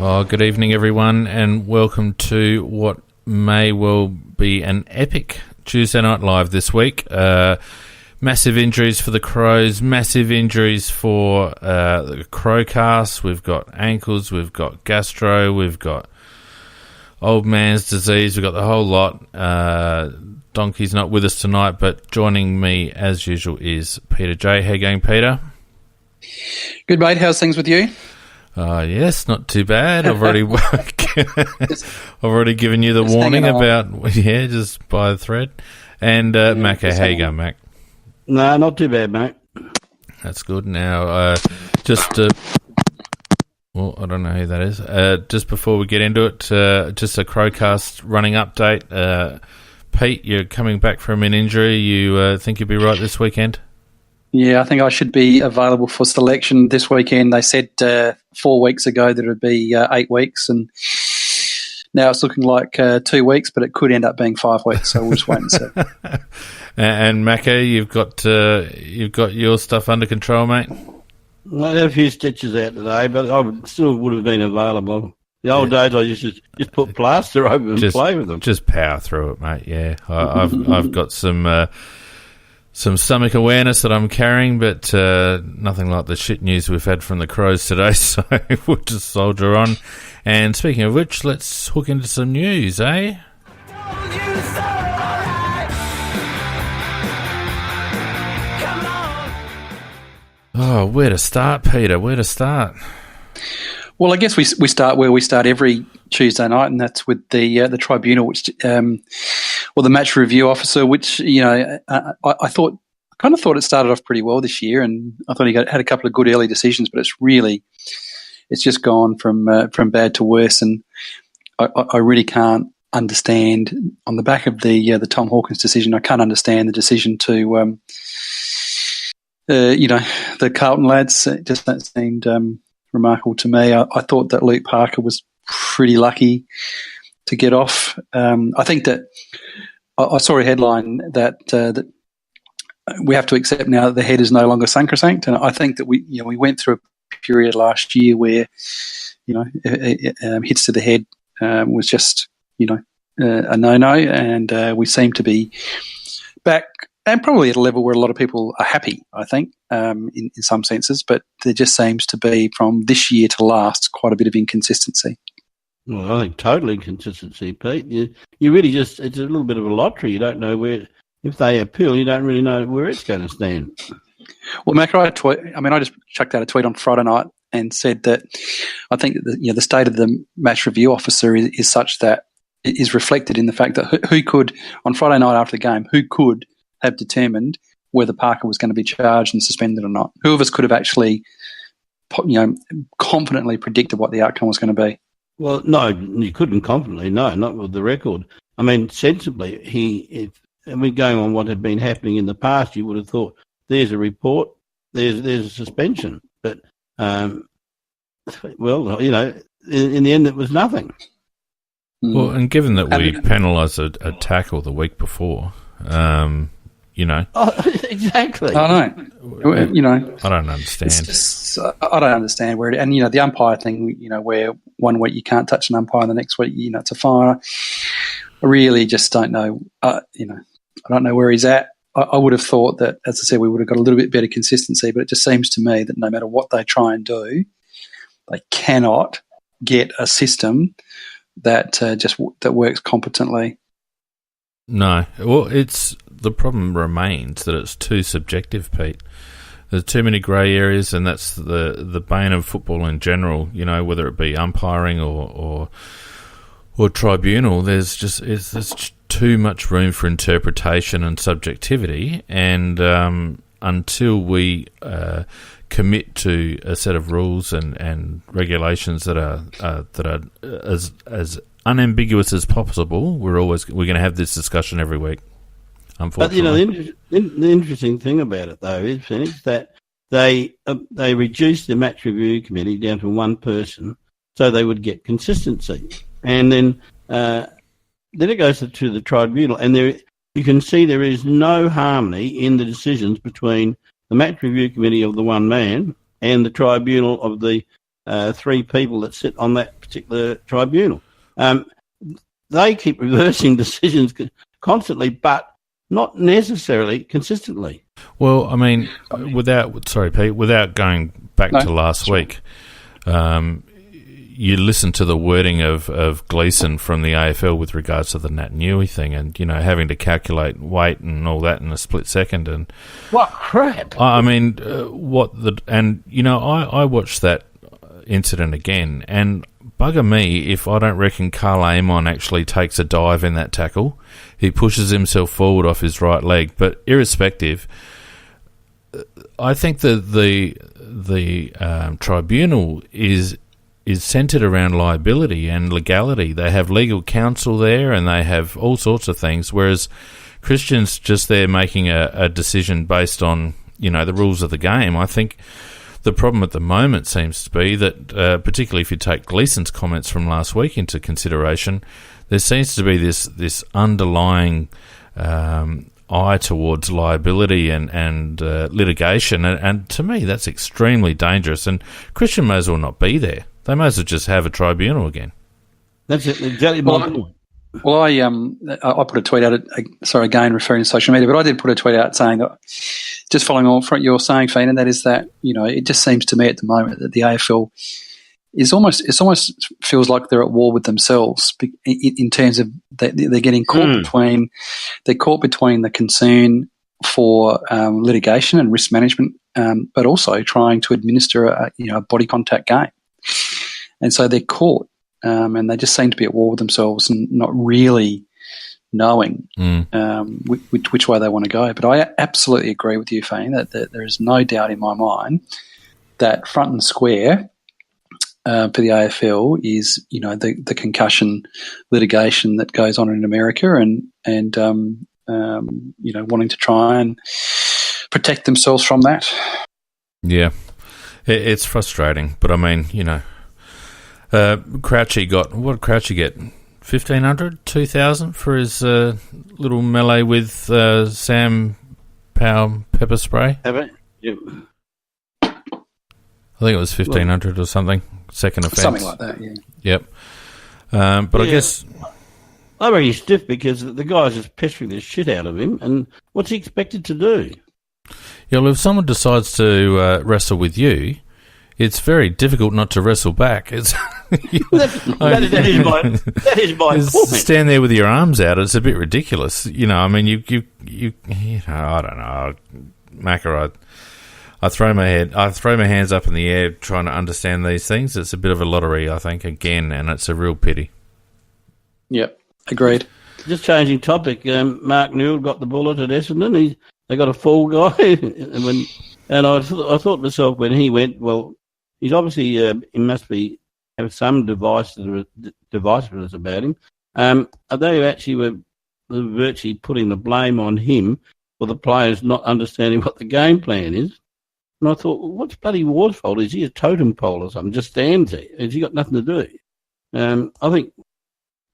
Oh, good evening, everyone, and welcome to what may well be an epic Tuesday Night Live this week. Massive injuries for the Crows, massive injuries for the CrowCast. We've got ankles, we've got gastro, we've got old man's disease, we've got the whole lot. Donkey's not with us tonight, but joining me, as usual, is Peter J. How you going, Peter? Good, mate. How's things with you? Yes, not too bad. I've already given you the warning about just by the thread. And Macca, how you going, Mac? No, not too bad, mate. That's good. Now, I don't know who that is. Just before we get into it, just a CrowCast running update. Pete, you're coming back from an injury. You think you'll be right this weekend? Yeah, I think I should be available for selection this weekend. They said 4 weeks ago that it would be 8 weeks, and now it's looking like 2 weeks, but it could end up being 5 weeks, so we'll just wait and see. And Macca, you've got your stuff under control, mate? I had a few stitches out today, but I still would have been available. The old days, I used to just put plaster over and play with them. Just power through it, mate, yeah. I've got some stomach awareness that I'm carrying, but nothing like the shit news we've had from the Crows today, so we'll just soldier on. And speaking of which, let's hook into some news, eh? Oh, where to start, Peter? Where to start? Well, I guess we start where we start every Tuesday night, and that's with the tribunal, which the match review officer, which I kind of thought it started off pretty well this year, and I thought he had a couple of good early decisions, but it's just gone from bad to worse, and I really can't understand on the back of the Tom Hawkins decision. I can't understand the decision to the Carlton lads. That seemed remarkable to me. I thought that Luke Parker was pretty lucky to get off. I think that I saw a headline that we have to accept now that the head is no longer sacrosanct, and I think that we went through a period last year where hits to the head was just a no-no, and we seem to be back and probably at a level where a lot of people are happy, I think, in some senses, but there just seems to be, from this year to last, quite a bit of inconsistency. Well, I think total inconsistency, Pete. You really it's a little bit of a lottery. You don't know where, if they appeal, you don't really know where it's going to stand. Well, Mac, I just chucked out a tweet on Friday night and said that I think that the state of the match review officer is such that it is reflected in the fact that who could, on Friday night after the game, who could have determined whether Parker was going to be charged and suspended or not? Who of us could have actually, confidently predicted what the outcome was going to be? Well, no, you couldn't confidently, no, not with the record. I mean, sensibly, going on what had been happening in the past, you would have thought, there's a report, there's a suspension. But, in the end, it was nothing. Well, and given that we penalised a tackle the week before, Oh, exactly. I know. I don't understand. I don't understand where the umpire thing, where 1 week you can't touch an umpire and the next week, it's a fire. I really just don't know. I don't know where he's at. I would have thought that, as I said, we would have got a little bit better consistency, but it just seems to me that no matter what they try and do, they cannot get a system that that works competently. No. Well, the problem remains that it's too subjective, Pete. There's too many grey areas, and that's the bane of football in general, whether it be umpiring or tribunal. There's too much room for interpretation and subjectivity, and until we commit to a set of rules and regulations that are as unambiguous as possible, we're going to have this discussion every week. Unfortunately, but the interesting thing about it though is that they reduced the match review committee down to one person, so they would get consistency, and then it goes to the tribunal, and you can see there is no harmony in the decisions between the match review committee of the one man and the tribunal of the three people that sit on that particular tribunal. They keep reversing decisions constantly, but not necessarily consistently. Well, I mean, without going back to last week, you listen to the wording of Gleeson from the AFL with regards to the Nat Newey thing, and having to calculate weight and all that in a split second, and what crap! I mean, I watched that incident again, and bugger me if I don't reckon Carl Amon actually takes a dive in that tackle. He pushes himself forward off his right leg, but irrespective, I think that the tribunal is centred around liability and legality. They have legal counsel there, and they have all sorts of things, whereas Christian's just there making a decision based on the rules of the game. I think the problem at the moment seems to be that, particularly if you take Gleeson's comments from last week into consideration, there seems to be this underlying eye towards liability and litigation, and to me that's extremely dangerous, and Christian may as well not be there. They may as well just have a tribunal again. That's exactly my point. Well, I put a tweet out, again referring to social media, but I did put a tweet out saying that, just following on from what you're saying, Fian, and that is that, it just seems to me at the moment that the AFL is almost feels like they're at war with themselves in terms of they're getting caught between the concern for litigation and risk management, but also trying to administer a body contact game, and so they're caught. And they just seem to be at war with themselves and not really knowing which way they want to go. But I absolutely agree with you, Fane, that there is no doubt in my mind that front and square for the AFL is the concussion litigation that goes on in America, and wanting to try and protect themselves from that. Yeah, it's frustrating, but I mean, Crouchy what did Crouchy get? 1,500, 2,000 for his little melee with Sam Powell pepper spray. Yep. I think it was 1,500 or something. Second offence, something like that. Yeah. Yep. But I guess I reckon he's stiff because the guy's just pestering the shit out of him, and what's he expected to do? Yeah, well, if someone decides to wrestle with you, it's very difficult not to wrestle back. It's that is my point. Stand there with your arms out. It's a bit ridiculous. I mean, you I don't know, Macca. I throw my hands up in the air trying to understand these things. It's a bit of a lottery, I think, again, and it's a real pity. Yep, agreed. Just changing topic. Mark Newell got the bullet at Essendon. They got a fall guy, and I thought to myself when he went, well, he's obviously he must have some divisiveness about him. They actually were virtually putting the blame on him for the players not understanding what the game plan is. And I thought, well, what's bloody Ward's fault? Is he a totem pole or something? Just stands there. Has he got nothing to do? I think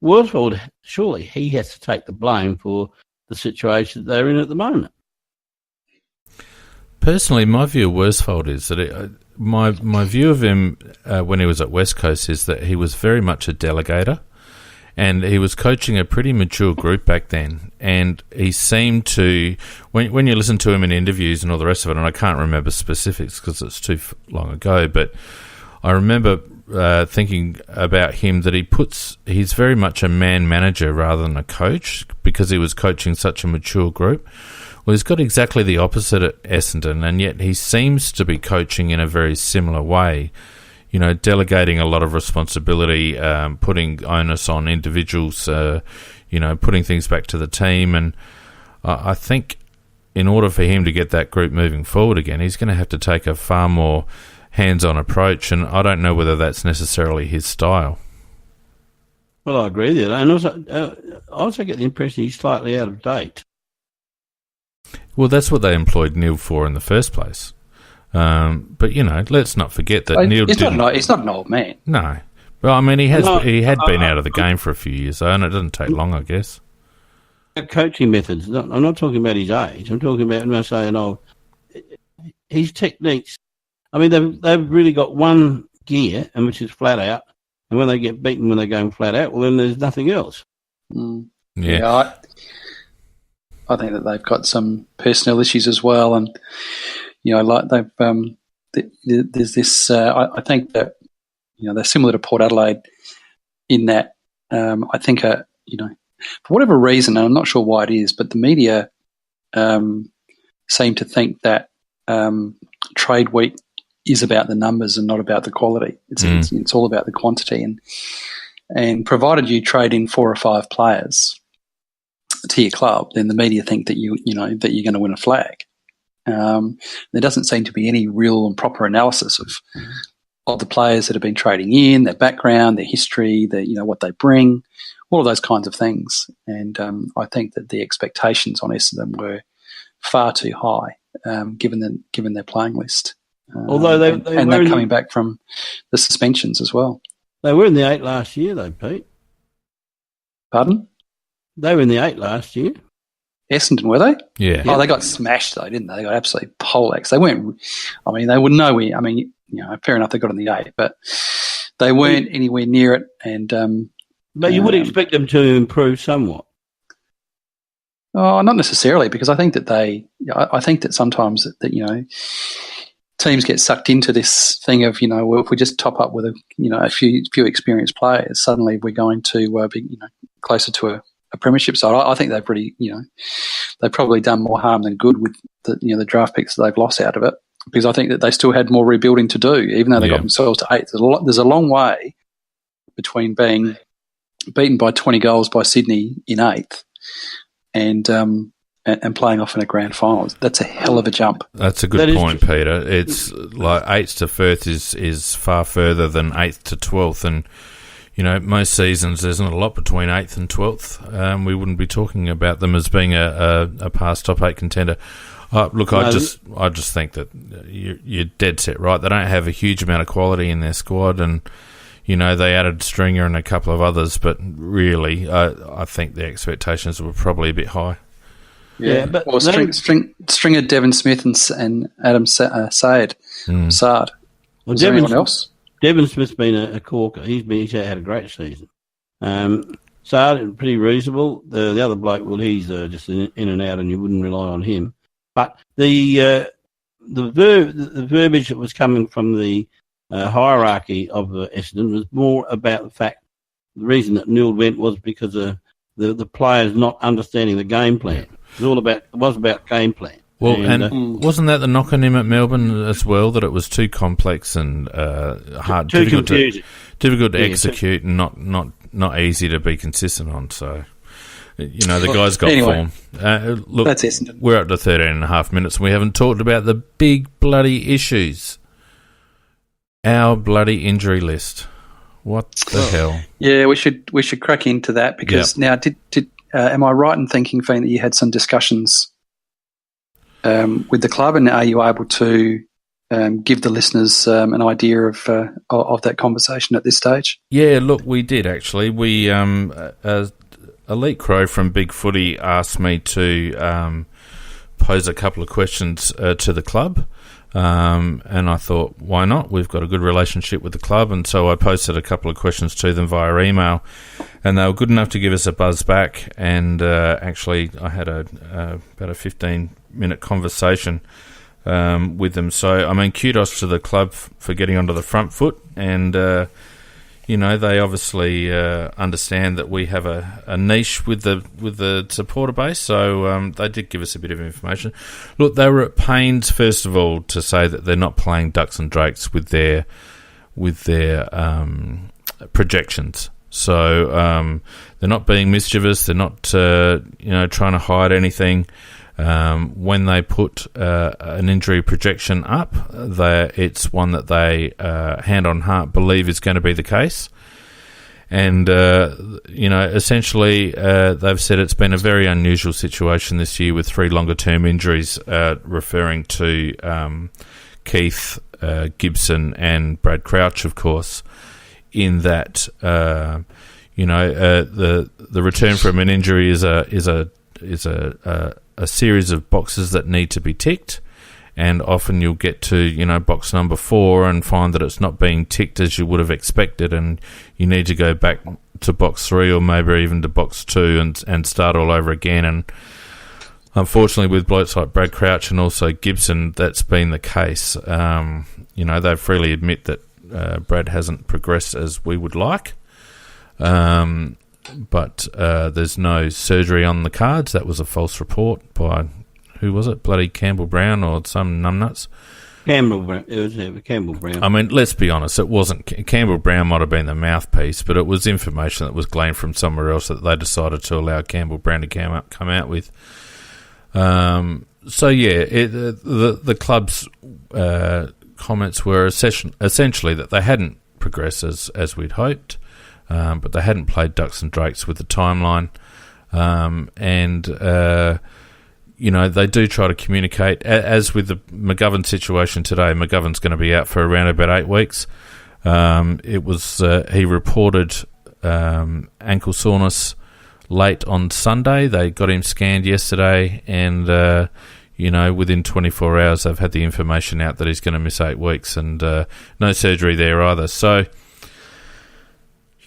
Worsfold, surely he has to take the blame for the situation they're in at the moment. Personally, my view of Worsfold is that my view of him when he was at West Coast is that he was very much a delegator, and he was coaching a pretty mature group back then, and he seemed to, when you listen to him in interviews and all the rest of it, and I can't remember specifics because it's too long ago, but I remember thinking about him that he's very much a man manager rather than a coach, because he was coaching such a mature group. Well, he's got exactly the opposite at Essendon, and yet he seems to be coaching in a very similar way, delegating a lot of responsibility, putting onus on individuals, putting things back to the team. And I think in order for him to get that group moving forward again, he's going to have to take a far more hands-on approach, and I don't know whether that's necessarily his style. Well, I agree with you. And I also get the impression he's slightly out of date. Well, that's what they employed Neil for in the first place. But let's not forget that Neil. He's not an old man. No, well, I mean, he had been out of the game for a few years, though, and it doesn't take long, I guess. Coaching methods. I'm not talking about his age. I'm talking about his techniques. I mean, they've really got one gear, and which is flat out. And when they get beaten when they're going flat out, well, then there's nothing else. Yeah, I think that they've got some personnel issues as well, and like they've there's this. I think that they're similar to Port Adelaide in that I think for whatever reason, and I'm not sure why it is, but the media seem to think that trade week is about the numbers and not about the quality. It's all about the quantity, and provided you trade in 4 or 5 players to your club, then the media think that that you're going to win a flag. There doesn't seem to be any real and proper analysis of the players that have been trading in, their background, their history, what they bring, all of those kinds of things. And I think that the expectations on Essendon were far too high, given their playing list. Although they're coming back from the suspensions as well. They were in the 8 last year, though, Pete. Pardon? They were in the 8 last year. Essendon, were they? Yeah. Oh, they got smashed though, didn't they? They got absolutely poleaxed. They weren't. I mean, they were nowhere. I mean, fair enough, they got in the 8, but they weren't anywhere near it. And but you would expect them to improve somewhat. Oh, not necessarily, because I think that I think that sometimes that teams get sucked into this thing of well, if we just top up with a few experienced players, suddenly we're going to be closer to a premiership side. I think they've pretty they've probably done more harm than good with the draft picks that they've lost out of it, because I think that they still had more rebuilding to do, even though they got themselves to 8th. There's a long way between being beaten by 20 goals by Sydney in 8th and playing off in a grand final. That's a hell of a jump. That's a good point, Peter. It's like 8th to 1st is far further than 8th to 12th, and most seasons there's not a lot between 8th and 12th. We wouldn't be talking about them as being a past top 8 contender. Look, I just think that you're dead set right. They don't have a huge amount of quality in their squad, and they added Stringer and a couple of others, but really, I think the expectations were probably a bit high. Yeah, but Stringer, Devon Smith, and Adam Saad. Saad. Well, Was there anyone else? Devon Smith's been a corker. He's had a great season. Saad, pretty reasonable. The other bloke, well, he's just in and out, and you wouldn't rely on him. But the verbiage that was coming from the hierarchy of Essendon was more about the fact the reason that Newell went was because of the players not understanding the game plan. It was about game plan. Well, and wasn't that the knock on him at Melbourne as well, that it was too complex and hard, difficult to execute, and not easy to be consistent on? So, the guy's got form. Look, that's Essendon. We're up to 13 and a half minutes, and we haven't talked about the big bloody issues. Our bloody injury list. What the hell? Yeah, we should crack into that, because now, am I right in thinking, Fiend, that you had some discussions with the club, and are you able to give the listeners an idea of that conversation at this stage? Yeah, look, we did actually. We Elite Crow from Big Footy asked me to pose a couple of questions to the club, and I thought, why not? We've got a good relationship with the club, and so I posted a couple of questions to them via email, and they were good enough to give us a buzz back. And actually, I had about a 15-minute conversation with them. So, I mean, kudos to the club for getting onto the front foot, and they obviously understand that we have a niche with the supporter base. So they did give us a bit of information. Look, they were at pains, first of all, to say that they're not playing ducks and drakes with their projections. So they're not being mischievous. They're not trying to hide anything. When they put an injury projection up, it's one that they, hand on heart, believe is going to be the case. And, essentially, they've said it's been a very unusual situation this year with 3 longer-term injuries, referring to Keith, Gibson and Brad Crouch, of course, in that, the return from an injury is a series of boxes that need to be ticked, and often you'll get to, box number 4 and find that it's not being ticked as you would have expected, and you need to go back to box 3 or maybe even to box 2 and start all over again. And unfortunately, with blokes like Brad Crouch and also Gibson, that's been the case. They freely admit that Brad hasn't progressed as we would like. But there's no surgery on the cards. That was a false report by, who was it? Bloody Campbell Brown or some numbnuts? Campbell Brown. It was Campbell Brown. I mean, let's be honest. It wasn't. Campbell Brown might have been the mouthpiece, but it was information that was gleaned from somewhere else that they decided to allow Campbell Brown to come out with. The club's comments were essentially that they hadn't progressed as we'd hoped, but they hadn't played ducks and drakes with the timeline, they do try to communicate. As with the McGovern situation today, McGovern's going to be out for around about 8 weeks. He reported ankle soreness late on Sunday. They got him scanned yesterday, and within 24 hours they've had the information out that he's going to miss 8 weeks, and no surgery there either. So,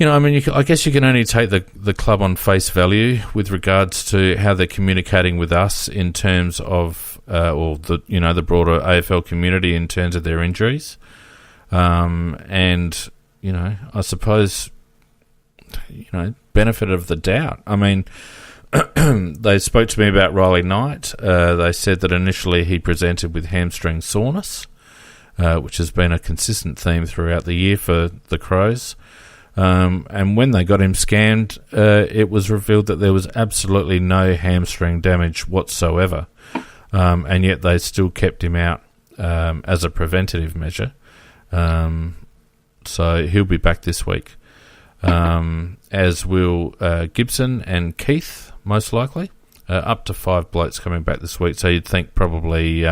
I guess you can only take the club on face value with regards to how they're communicating with us in terms of, the broader AFL community in terms of their injuries. I suppose, benefit of the doubt. I mean, they spoke to me about Riley Knight. They said that initially he presented with hamstring soreness, which has been a consistent theme throughout the year for the Crows. And when they got him scanned, it was revealed that there was absolutely no hamstring damage whatsoever, and yet they still kept him out as a preventative measure. So he'll be back this week, as will Gibson and Keith, most likely. Up to 5 blokes coming back this week, so you'd think probably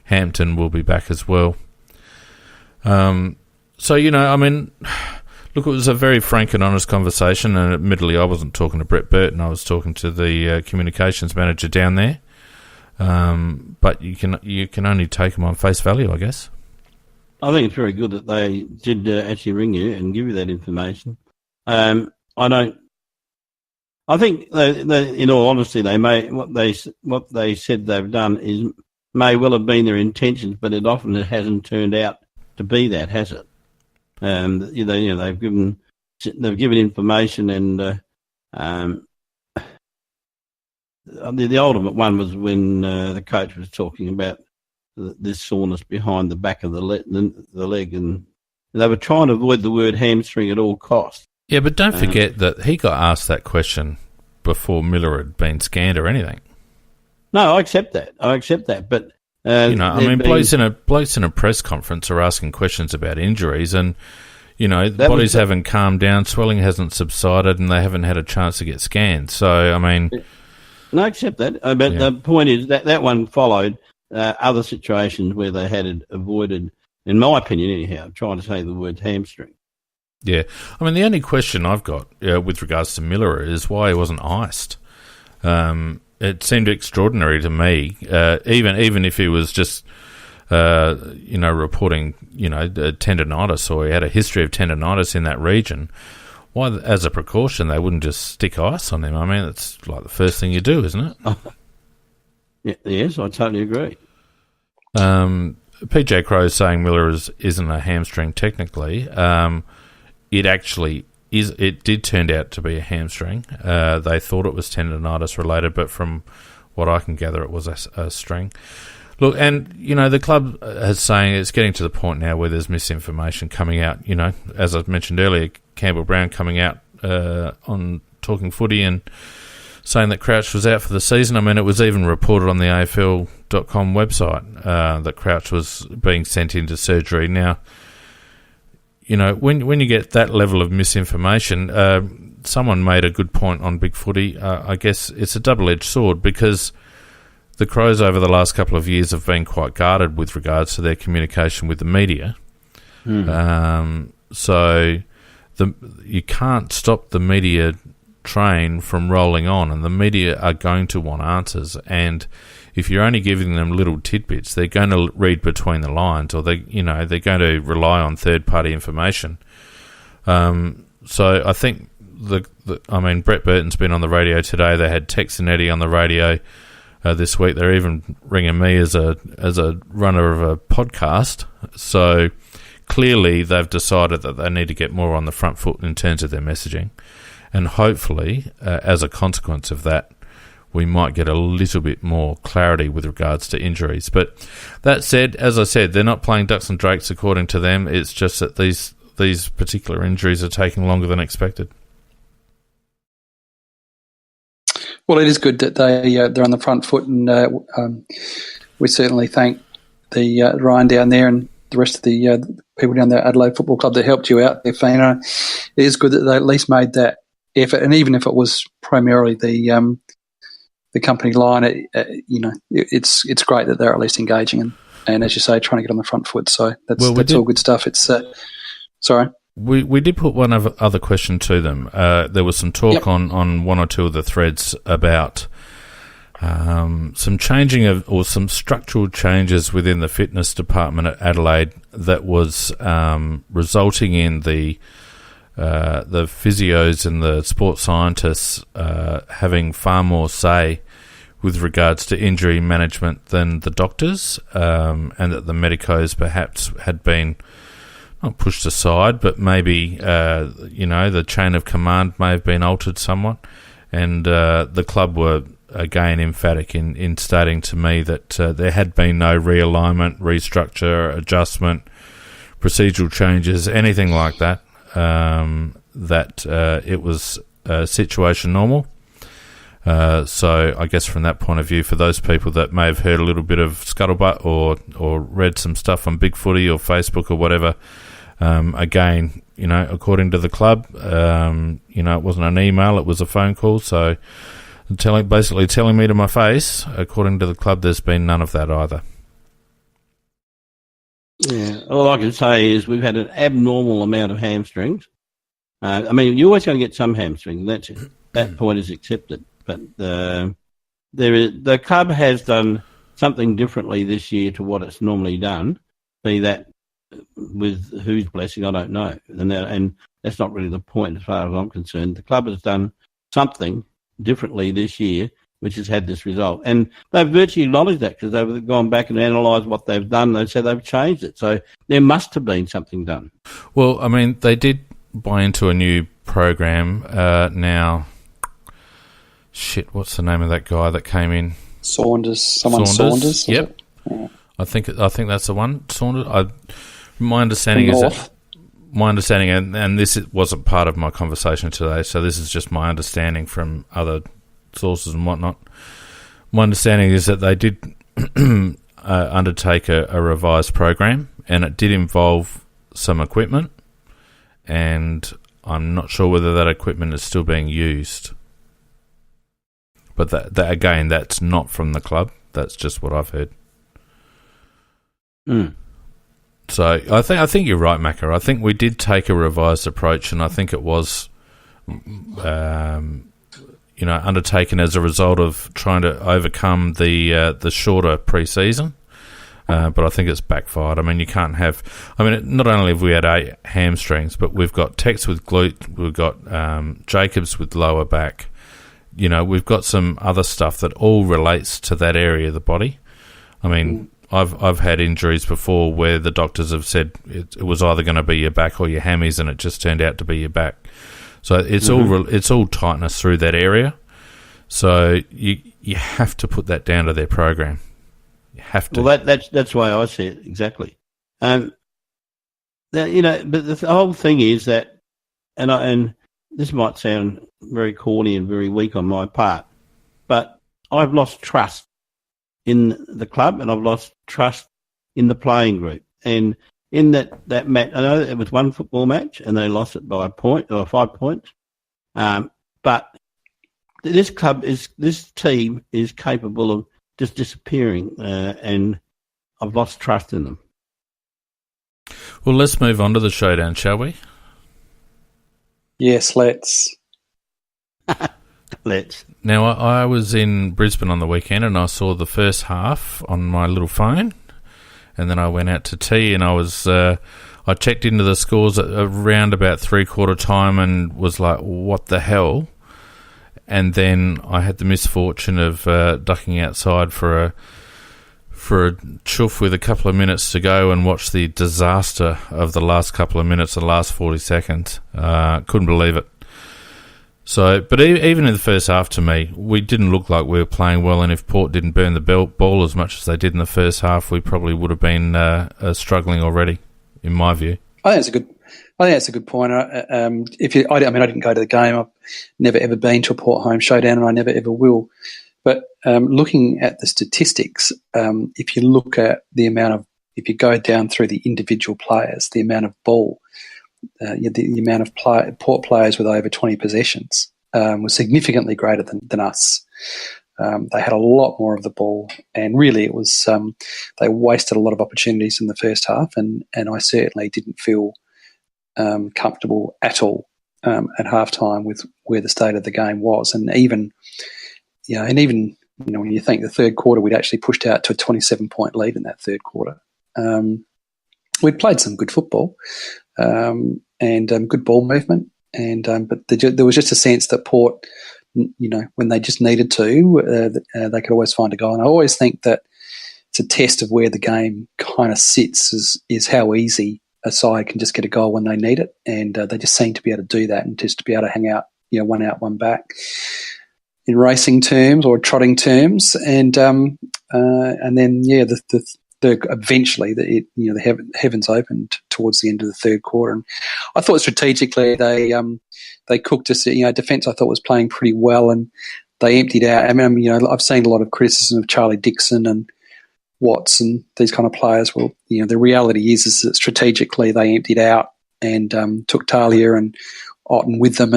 Hampton will be back as well. Look, it was a very frank and honest conversation, and admittedly I wasn't talking to Brett Burton, I was talking to the communications manager down there. But you can only take them on face value, I guess. I think it's very good that they did actually ring you and give you that information. I think in all honesty, what they said they've done may well have been their intentions, but it often hasn't turned out to be that, has it? They've given information, and the ultimate one was when the coach was talking about this soreness behind the back of the leg, and they were trying to avoid the word hamstring at all costs. Yeah, but don't forget that he got asked that question before Miller had been scanned or anything. No, I accept that, but. Blokes in a press conference are asking questions about injuries, and the bodies haven't calmed down, swelling hasn't subsided, and they haven't had a chance to get scanned. So, I accept that. But the point is that one followed other situations where they had avoided, in my opinion, anyhow. I'm trying to say the word hamstring. Yeah, the only question I've got with regards to Miller is why he wasn't iced. It seemed extraordinary to me, even if he was just, reporting, tendonitis, or he had a history of tendonitis in that region. Why, as a precaution, they wouldn't just stick ice on him? It's like the first thing you do, isn't it? Yes, I totally agree. PJ Crow saying Miller isn't a hamstring technically. It actually is. It did turn out to be a hamstring. They thought it was tendonitis related, but from what I can gather, it was a string. Look, and the club is saying it's getting to the point now where there's misinformation coming out. As I mentioned earlier, Campbell Brown coming out on Talking Footy and saying that Crouch was out for the season. It was even reported on the AFL.com website that Crouch was being sent into surgery. Now, when you get that level of misinformation, someone made a good point on Big Footy. I guess it's a double-edged sword, because the Crows over the last couple of years have been quite guarded with regards to their communication with the media. So you can't stop the media train from rolling on, and the media are going to want answers. And if you're only giving them little tidbits, they're going to read between the lines, or they're going to rely on third-party information. So I think Brett Burton's been on the radio today. They had Tex and Eddie on the radio this week. They're even ringing me as a runner of a podcast. So clearly they've decided that they need to get more on the front foot in terms of their messaging. And hopefully, as a consequence of that, we might get a little bit more clarity with regards to injuries. But that said, as I said, they're not playing ducks and drakes according to them. It's just that these particular injuries are taking longer than expected. Well, it is good that they're on the front foot, and we certainly thank the Ryan down there and the rest of the people down there at Adelaide Football Club that helped you out there, Fino. It is good that they at least made that effort, and even if it was primarily the company line, it's great that they're at least engaging and as you say, trying to get on the front foot. So that's all good stuff. It's sorry. We did put one other question to them. There was some talk on one or two of the threads about some changing or some structural changes within the fitness department at Adelaide that was resulting in the physios and the sports scientists having far more say with regards to injury management than the doctors, and that the medicos perhaps had been not pushed aside, but maybe the chain of command may have been altered somewhat, and the club were again emphatic in stating to me that there had been no realignment, restructure, adjustment, procedural changes, anything like that. That it was situation normal. So I guess from that point of view, for those people that may have heard a little bit of scuttlebutt or read some stuff on Big Footy or Facebook or whatever, again, according to the club, it wasn't an email, it was a phone call. So basically telling me to my face, according to the club, there's been none of that either. Yeah, all I can say is we've had an abnormal amount of hamstrings. You're always going to get some hamstrings. That point is accepted. But the club has done something differently this year to what it's normally done. Be that with whose blessing, I don't know. And that's not really the point as far as I'm concerned. The club has done something differently this year, which has had this result. And they've virtually acknowledged that because they've gone back and analysed what they've done. They said they've changed it. So there must have been something done. Well, they did buy into a new program now. Shit, what's the name of that guy that came in? Saunders. Yep. Yeah. I think that's the one. Saunders. My understanding is that and this wasn't part of my conversation today, so this is just my understanding from other sources and whatnot. My understanding is that they did undertake a revised program, and it did involve some equipment, and I'm not sure whether that equipment is still being used. But that again, that's not from the club. That's just what I've heard. So I think you're right, Macca. I think we did take a revised approach, and I think it was, undertaken as a result of trying to overcome the shorter pre-season. But I think it's backfired. You can't have. Not only have we had 8 hamstrings, but we've got Tex with glute, we've got Jacobs with lower back. We've got some other stuff that all relates to that area of the body. I've had injuries before where the doctors have said it was either going to be your back or your hammies, and it just turned out to be your back. So it's all tightness through that area. So you have to put that down to their program. You have to. Well, that's why I see it exactly. But the whole thing is that, and this might sound very corny and very weak on my part, but I've lost trust in the club, and I've lost trust in the playing group. And in that match, I know it was one football match, and they lost it by a point or 5 points. But this team is capable of just disappearing, and I've lost trust in them. Well, let's move on to the showdown, shall we? Yes, let's. Let's. Now, I was in Brisbane on the weekend and I saw the first half on my little phone, and then I went out to tea and I checked into the scores at around about 3/4 time and was like, what the hell? And then I had the misfortune of ducking outside for a chuff with a couple of minutes to go and watch the disaster of the last couple of minutes, the last 40 seconds. Couldn't believe it. So, but even in the first half, to me, we didn't look like we were playing well, and if Port didn't burn the ball as much as they did in the first half, we probably would have been struggling already, in my view. I think that's a good point. I didn't go to the game. I've never ever been to a Port home showdown, and I never ever will. But looking at the statistics, if you look at if you go down through the individual players, the amount of ball, the amount of Port players with over 20 possessions was significantly greater than us. They had a lot more of the ball, and really it was they wasted a lot of opportunities in the first half, and I certainly didn't feel comfortable at all at halftime with where the state of the game was, and even when you think the third quarter, we'd actually pushed out to a 27-point lead in that third quarter. We'd played some good football and good ball movement, but there was just a sense that Port, when they just needed to, they could always find a goal. And I always think that it's a test of where the game kind of sits is how easy a side can just get a goal when they need it, and they just seem to be able to do that and just to be able to hang out, one out, one back in racing terms or trotting terms, and then eventually the heavens opened towards the end of the third quarter, and I thought strategically they cooked us. Defence I thought was playing pretty well, and they emptied out. I mean, I've seen a lot of criticism of Charlie Dixon and Watts and these kind of players. Well, the reality is that strategically they emptied out and took Talia and Otten with them,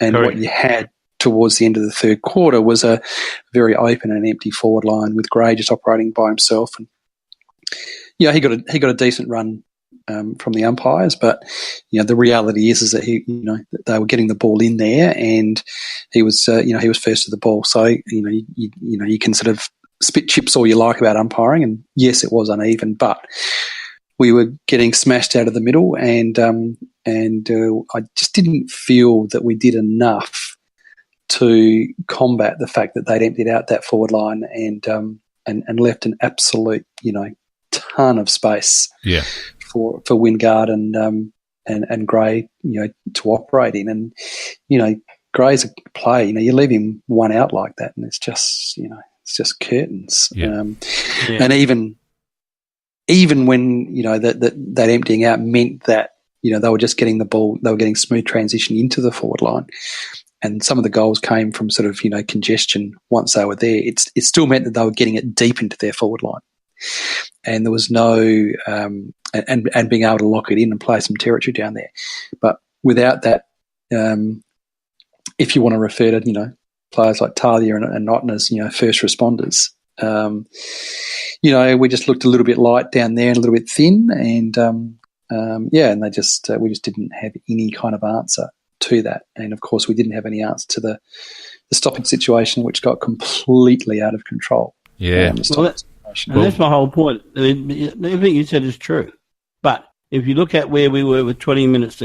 and what you had towards the end of the third quarter was a very open and empty forward line with Gray just operating by himself. And he got a decent run from the umpires, but the reality is that they were getting the ball in there, and he was first to the ball. So you can sort of spit chips all you like about umpiring, and yes, it was uneven, but we were getting smashed out of the middle, and I just didn't feel that we did enough to combat the fact that they'd emptied out that forward line and left an absolute ton of space for Wingard and Gray to operate in, and Gray's a play. You leave him one out like that, and it's just curtains. And even when that emptying out meant that they were just getting the ball, they were getting smooth transition into the forward line, and some of the goals came from sort of congestion once they were there. It still meant that they were getting it deep into their forward line, and there was no and being able to lock it in and play some territory down there. But without that, if you want to refer to players like Talia and Otten as first responders, we just looked a little bit light down there and a little bit thin, and and we just didn't have any kind of answer to that. And of course, we didn't have any answer to the stoppage situation, which got completely out of control. That's my whole point. Everything you said is true, but if you look at where we were with 20 minutes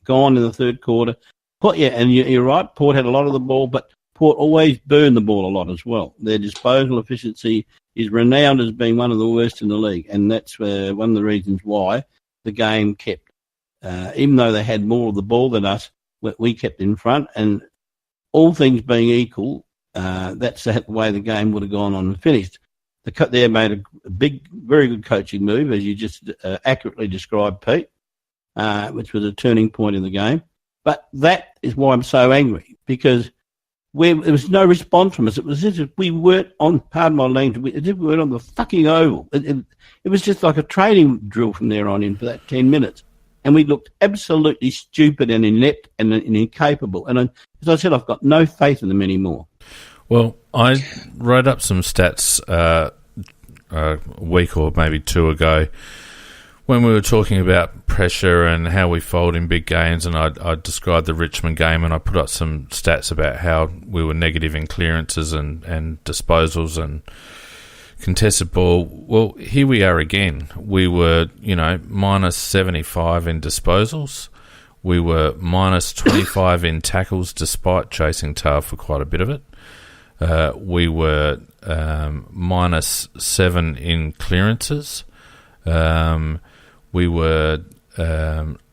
gone in the third quarter, and you're right, Port had a lot of the ball, but Port always burned the ball a lot as well. Their disposal efficiency is renowned as being one of the worst in the league, and that's one of the reasons why the game kept, even though they had more of the ball than us, we kept in front. And all things being equal, that's the way the game would have gone on and finished. They made a big, very good coaching move, as you just accurately described, Pete, which was a turning point in the game. But that is why I'm so angry, because there was no response from us. It was as if we weren't on, pardon my language, as if we weren't on the fucking oval. It was just like a training drill from there on in for that 10 minutes. And we looked absolutely stupid and inept and incapable. And as I said, I've got no faith in them anymore. Well, I wrote up some stats a week or maybe two ago when we were talking about pressure and how we fold in big games, and I described the Richmond game, and I put up some stats about how we were negative in clearances and disposals and contested ball. Well, here we are again. We were, minus 75 in disposals. We were minus 25 in tackles, despite chasing tail for quite a bit of it. We were minus 7 in clearances. We were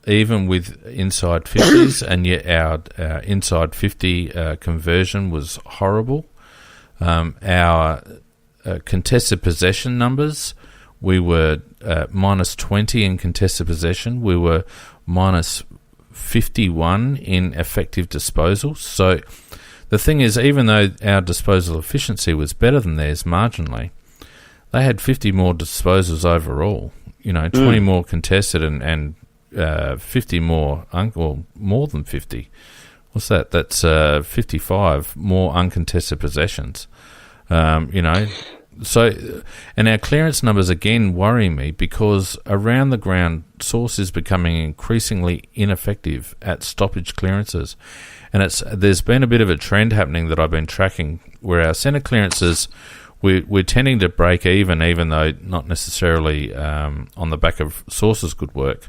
even with inside 50s, and yet our inside 50 conversion was horrible. Our contested possession numbers, we were minus 20 in contested possession. We were minus 51 in effective disposals. So the thing is, even though our disposal efficiency was better than theirs marginally, they had 50 more disposals overall. 20 more contested and 50 more, more than 50. What's that? That's 55 more uncontested possessions. So, and our clearance numbers again worry me, because around the ground, Source is becoming increasingly ineffective at stoppage clearances. And there's been a bit of a trend happening that I've been tracking, where our centre clearances, we're tending to break even though not necessarily on the back of Source's good work.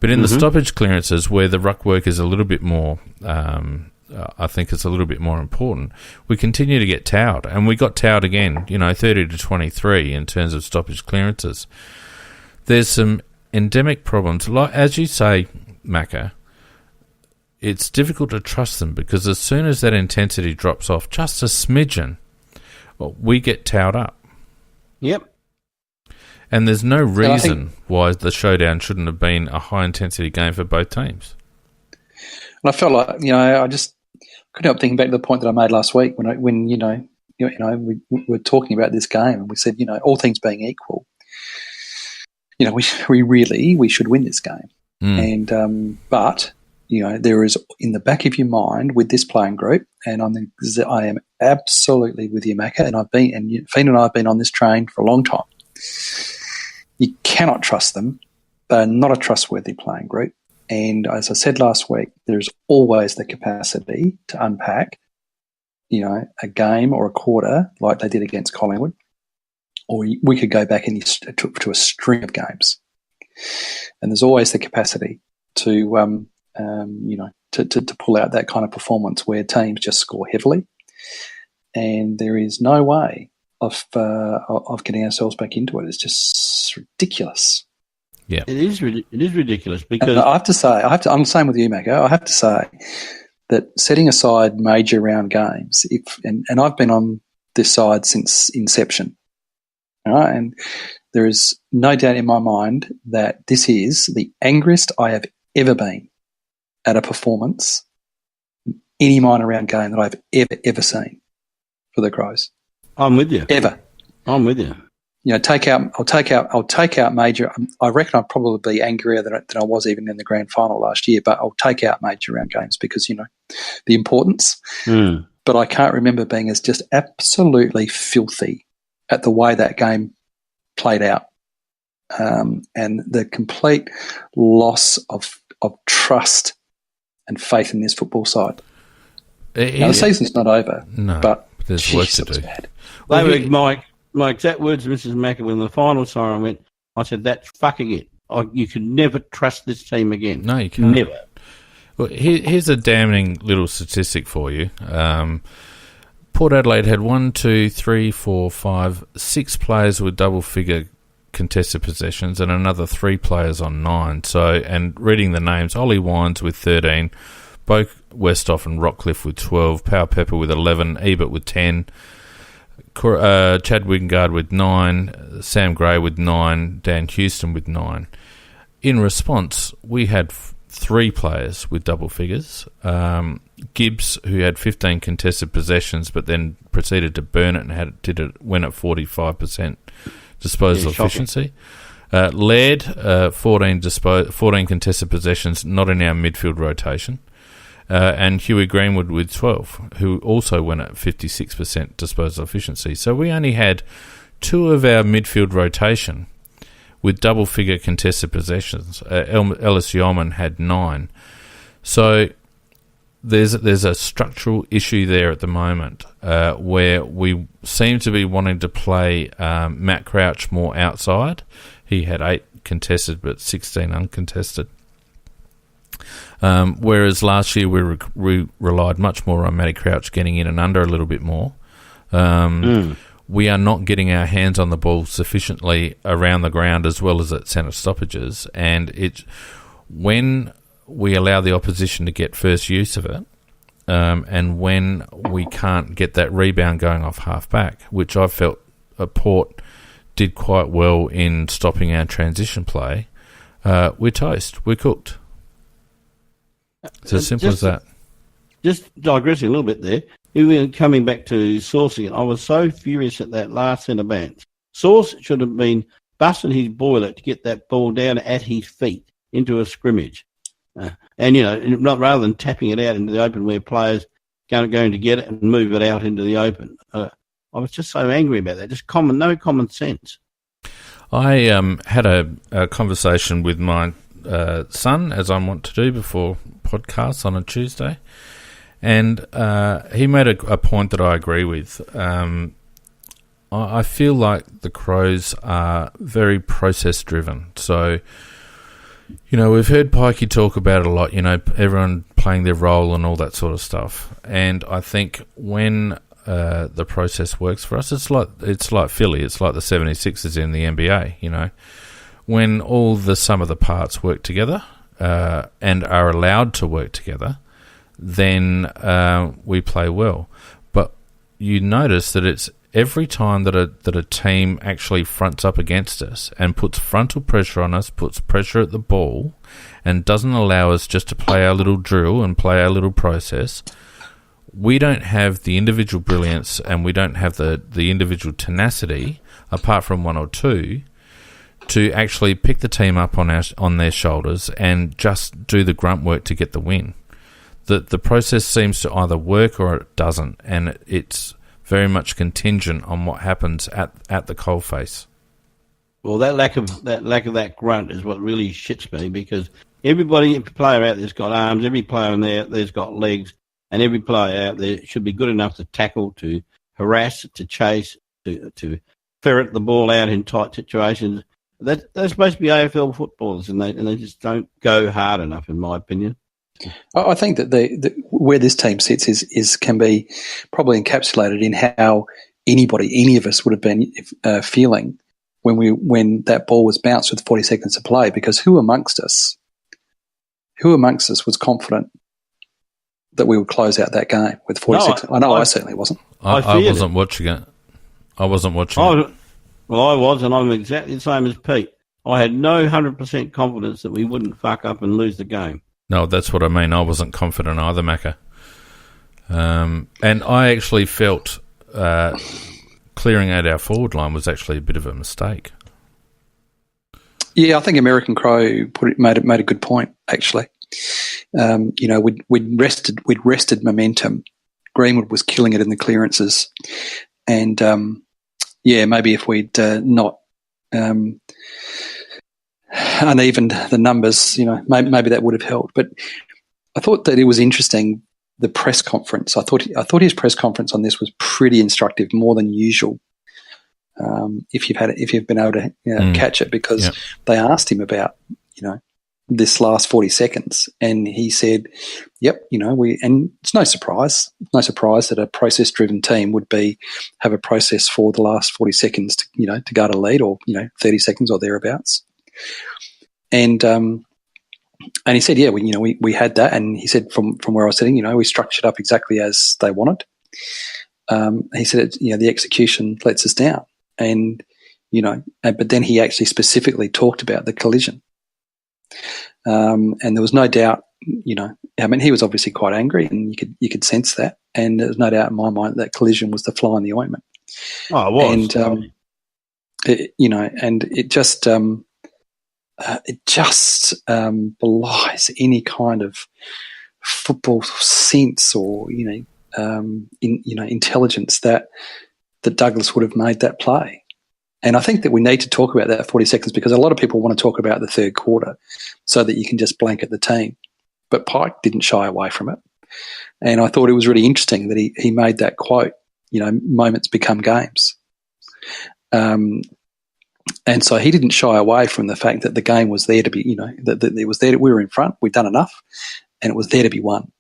But in the stoppage clearances, where the ruck work is a little bit more, I think it's a little bit more important, we continue to get towed. And we got towed again, 30 to 23 in terms of stoppage clearances. There's some endemic problems. Like, as you say, Macca, it's difficult to trust them, because as soon as that intensity drops off just a smidgen, we get towed up. Yep. And there's no reason why the Showdown shouldn't have been a high-intensity game for both teams. And I felt like, I just couldn't help thinking back to the point that I made last week when we were talking about this game, and we said, all things being equal, we should win this game. And but there is, in the back of your mind with this playing group, and I am absolutely with you, Macca, and Fiona and I have been on this train for a long time. You cannot trust them. They're not a trustworthy playing group. And as I said last week, there's always the capacity to unpack, a game or a quarter like they did against Collingwood, or we could go back to a string of games. And there's always the capacity to pull out that kind of performance where teams just score heavily. And there is no way of getting ourselves back into it. It's just ridiculous. Yeah, it is ridiculous, because and I have to say, I'm the same with you, Macca. I have to say that, setting aside major round games, and I've been on this side since inception, right? And there is no doubt in my mind that this is the angriest I have ever been at a performance, any minor round game that I've ever seen for the Crows. I'm with you. Ever. I'm with you. I'll take out major. I reckon I'll probably be angrier than I was even in the grand final last year, but I'll take out major round games because, the importance. But I can't remember being as just absolutely filthy at the way that game played out, and the complete loss of trust and faith in this football side. Now, the season's not over, but there's work to do. Bad. They were my exact words, Mrs. Macca, when the final siren went. I said, "That's fucking it. You can never trust this team again." No, you can't. Never. Well, here's a damning little statistic for you. Port Adelaide had 6 players with double-figure contested possessions, and another 3 players on 9. So, and reading the names: Ollie Wines with 13, Boak Westhoff and Rockcliffe with 12, Power Pepper with 11, Ebert with 10, Chad Wingard with 9, Sam Gray with 9, Dan Houston with 9. In response, we had 3 players with double figures. Gibbs, who had 15 contested possessions, but then proceeded to burn it and went at 45% disposal efficiency. Laird, 14 contested possessions, not in our midfield rotation. And Huey Greenwood with 12, who also went at 56% disposal efficiency. So we only had 2 of our midfield rotation with double-figure contested possessions. Ellis Yeoman had 9. So there's a structural issue there at the moment where we seem to be wanting to play Matt Crouch more outside. He had 8 contested but 16 uncontested. Whereas last year we relied much more on Matty Crouch getting in and under a little bit more. We are not getting our hands on the ball sufficiently around the ground as well as at centre stoppages, and when we allow the opposition to get first use of it, and when we can't get that rebound going off half-back, which I felt Port did quite well in stopping our transition play, we're toast. We're cooked. It's as simple as that. Just digressing a little bit there, even coming back to Sauce again, I was so furious at that last centre bounce. Sauce should have been busting his boiler to get that ball down at his feet into a scrimmage. And, not rather than tapping it out into the open where players going to get it and move it out into the open. I was just so angry about that. Just no common sense. I had a conversation with my son, as I want to do before podcasts on a Tuesday, and he made a point that I agree with. I feel like the Crows are very process-driven. So, we've heard Pikey talk about it a lot, everyone playing their role and all that sort of stuff. And I think when the process works for us, it's like Philly, it's like the 76ers in the NBA, When all the sum of the parts work together and are allowed to work together, then we play well. But you notice that it's every time that a team actually fronts up against us and puts frontal pressure on us, puts pressure at the ball, and doesn't allow us just to play our little drill and play our little process, we don't have the individual brilliance and we don't have the individual tenacity, apart from one or two, to actually pick the team up on their shoulders and just do the grunt work to get the win. The process seems to either work or it doesn't, and it's very much contingent on what happens at the coalface. Well, that lack of that grunt is what really shits me, because every player out there's got arms, every player in there's got legs, and every player out there should be good enough to tackle, to harass, to chase, to ferret the ball out in tight situations. They're supposed to be AFL footballers, and they just don't go hard enough, in my opinion. I think that where this team sits can be probably encapsulated in how any of us would have been feeling when that ball was bounced with 40 seconds to play. Because who amongst us was confident that we would close out that game with 40 seconds? I certainly wasn't. I wasn't watching it. I wasn't watching it. Well, I was, and I'm exactly the same as Pete. I had no 100% confidence that we wouldn't fuck up and lose the game. No, that's what I mean. I wasn't confident either, Macca. And I actually felt clearing out our forward line was actually a bit of a mistake. Yeah, I think American Crow made a good point, actually. We'd rested momentum. Greenwood was killing it in the clearances, and maybe if we'd not unevened the numbers, maybe that would have helped. But I thought that it was interesting, the press conference. I thought his press conference on this was pretty instructive, more than usual. If you've been able to catch it, because they asked him about this last 40 seconds, and he said, "Yep, and it's no surprise that a process-driven team would have a process for the last 40 seconds to guard a lead, or 30 seconds or thereabouts." And he said, "Yeah, we had that," and he said from where I was sitting, we structured up exactly as they wanted. He said, the execution lets us down, and but then he actually specifically talked about the collision. And there was no doubt, he was obviously quite angry, and you could sense that. And there was no doubt in my mind that collision was the fly in the ointment. Oh, it was. And it just belies any kind of football sense or intelligence that Douglas would have made that play. And I think that we need to talk about that 40 seconds because a lot of people want to talk about the third quarter so that you can just blanket the team. But Pike didn't shy away from it. And I thought it was really interesting that he made that quote, moments become games. And so he didn't shy away from the fact that the game was there to be, that it was there. We were in front. We'd done enough, and it was there to be won.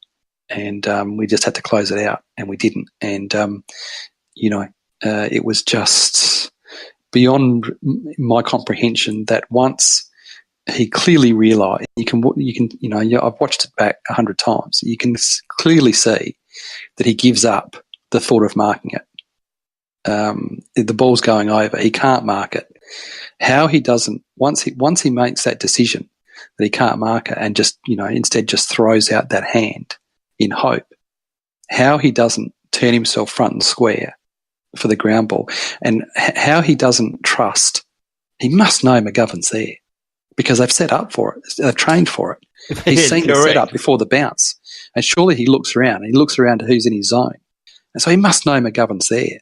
And we just had to close it out, and we didn't. And it was just beyond my comprehension that once he clearly realised, I've watched it back 100 times. You can clearly see that he gives up the thought of marking it. The ball's going over. He can't mark it. How he doesn't once he makes that decision that he can't mark it and just instead just throws out that hand in hope. How he doesn't turn himself front and square for the ground ball, and how he doesn't trust. He must know McGovern's there because they've set up for it. They've trained for it. He's seen the setup before the bounce, and surely he looks around. And he looks around to who's in his zone, and so he must know McGovern's there.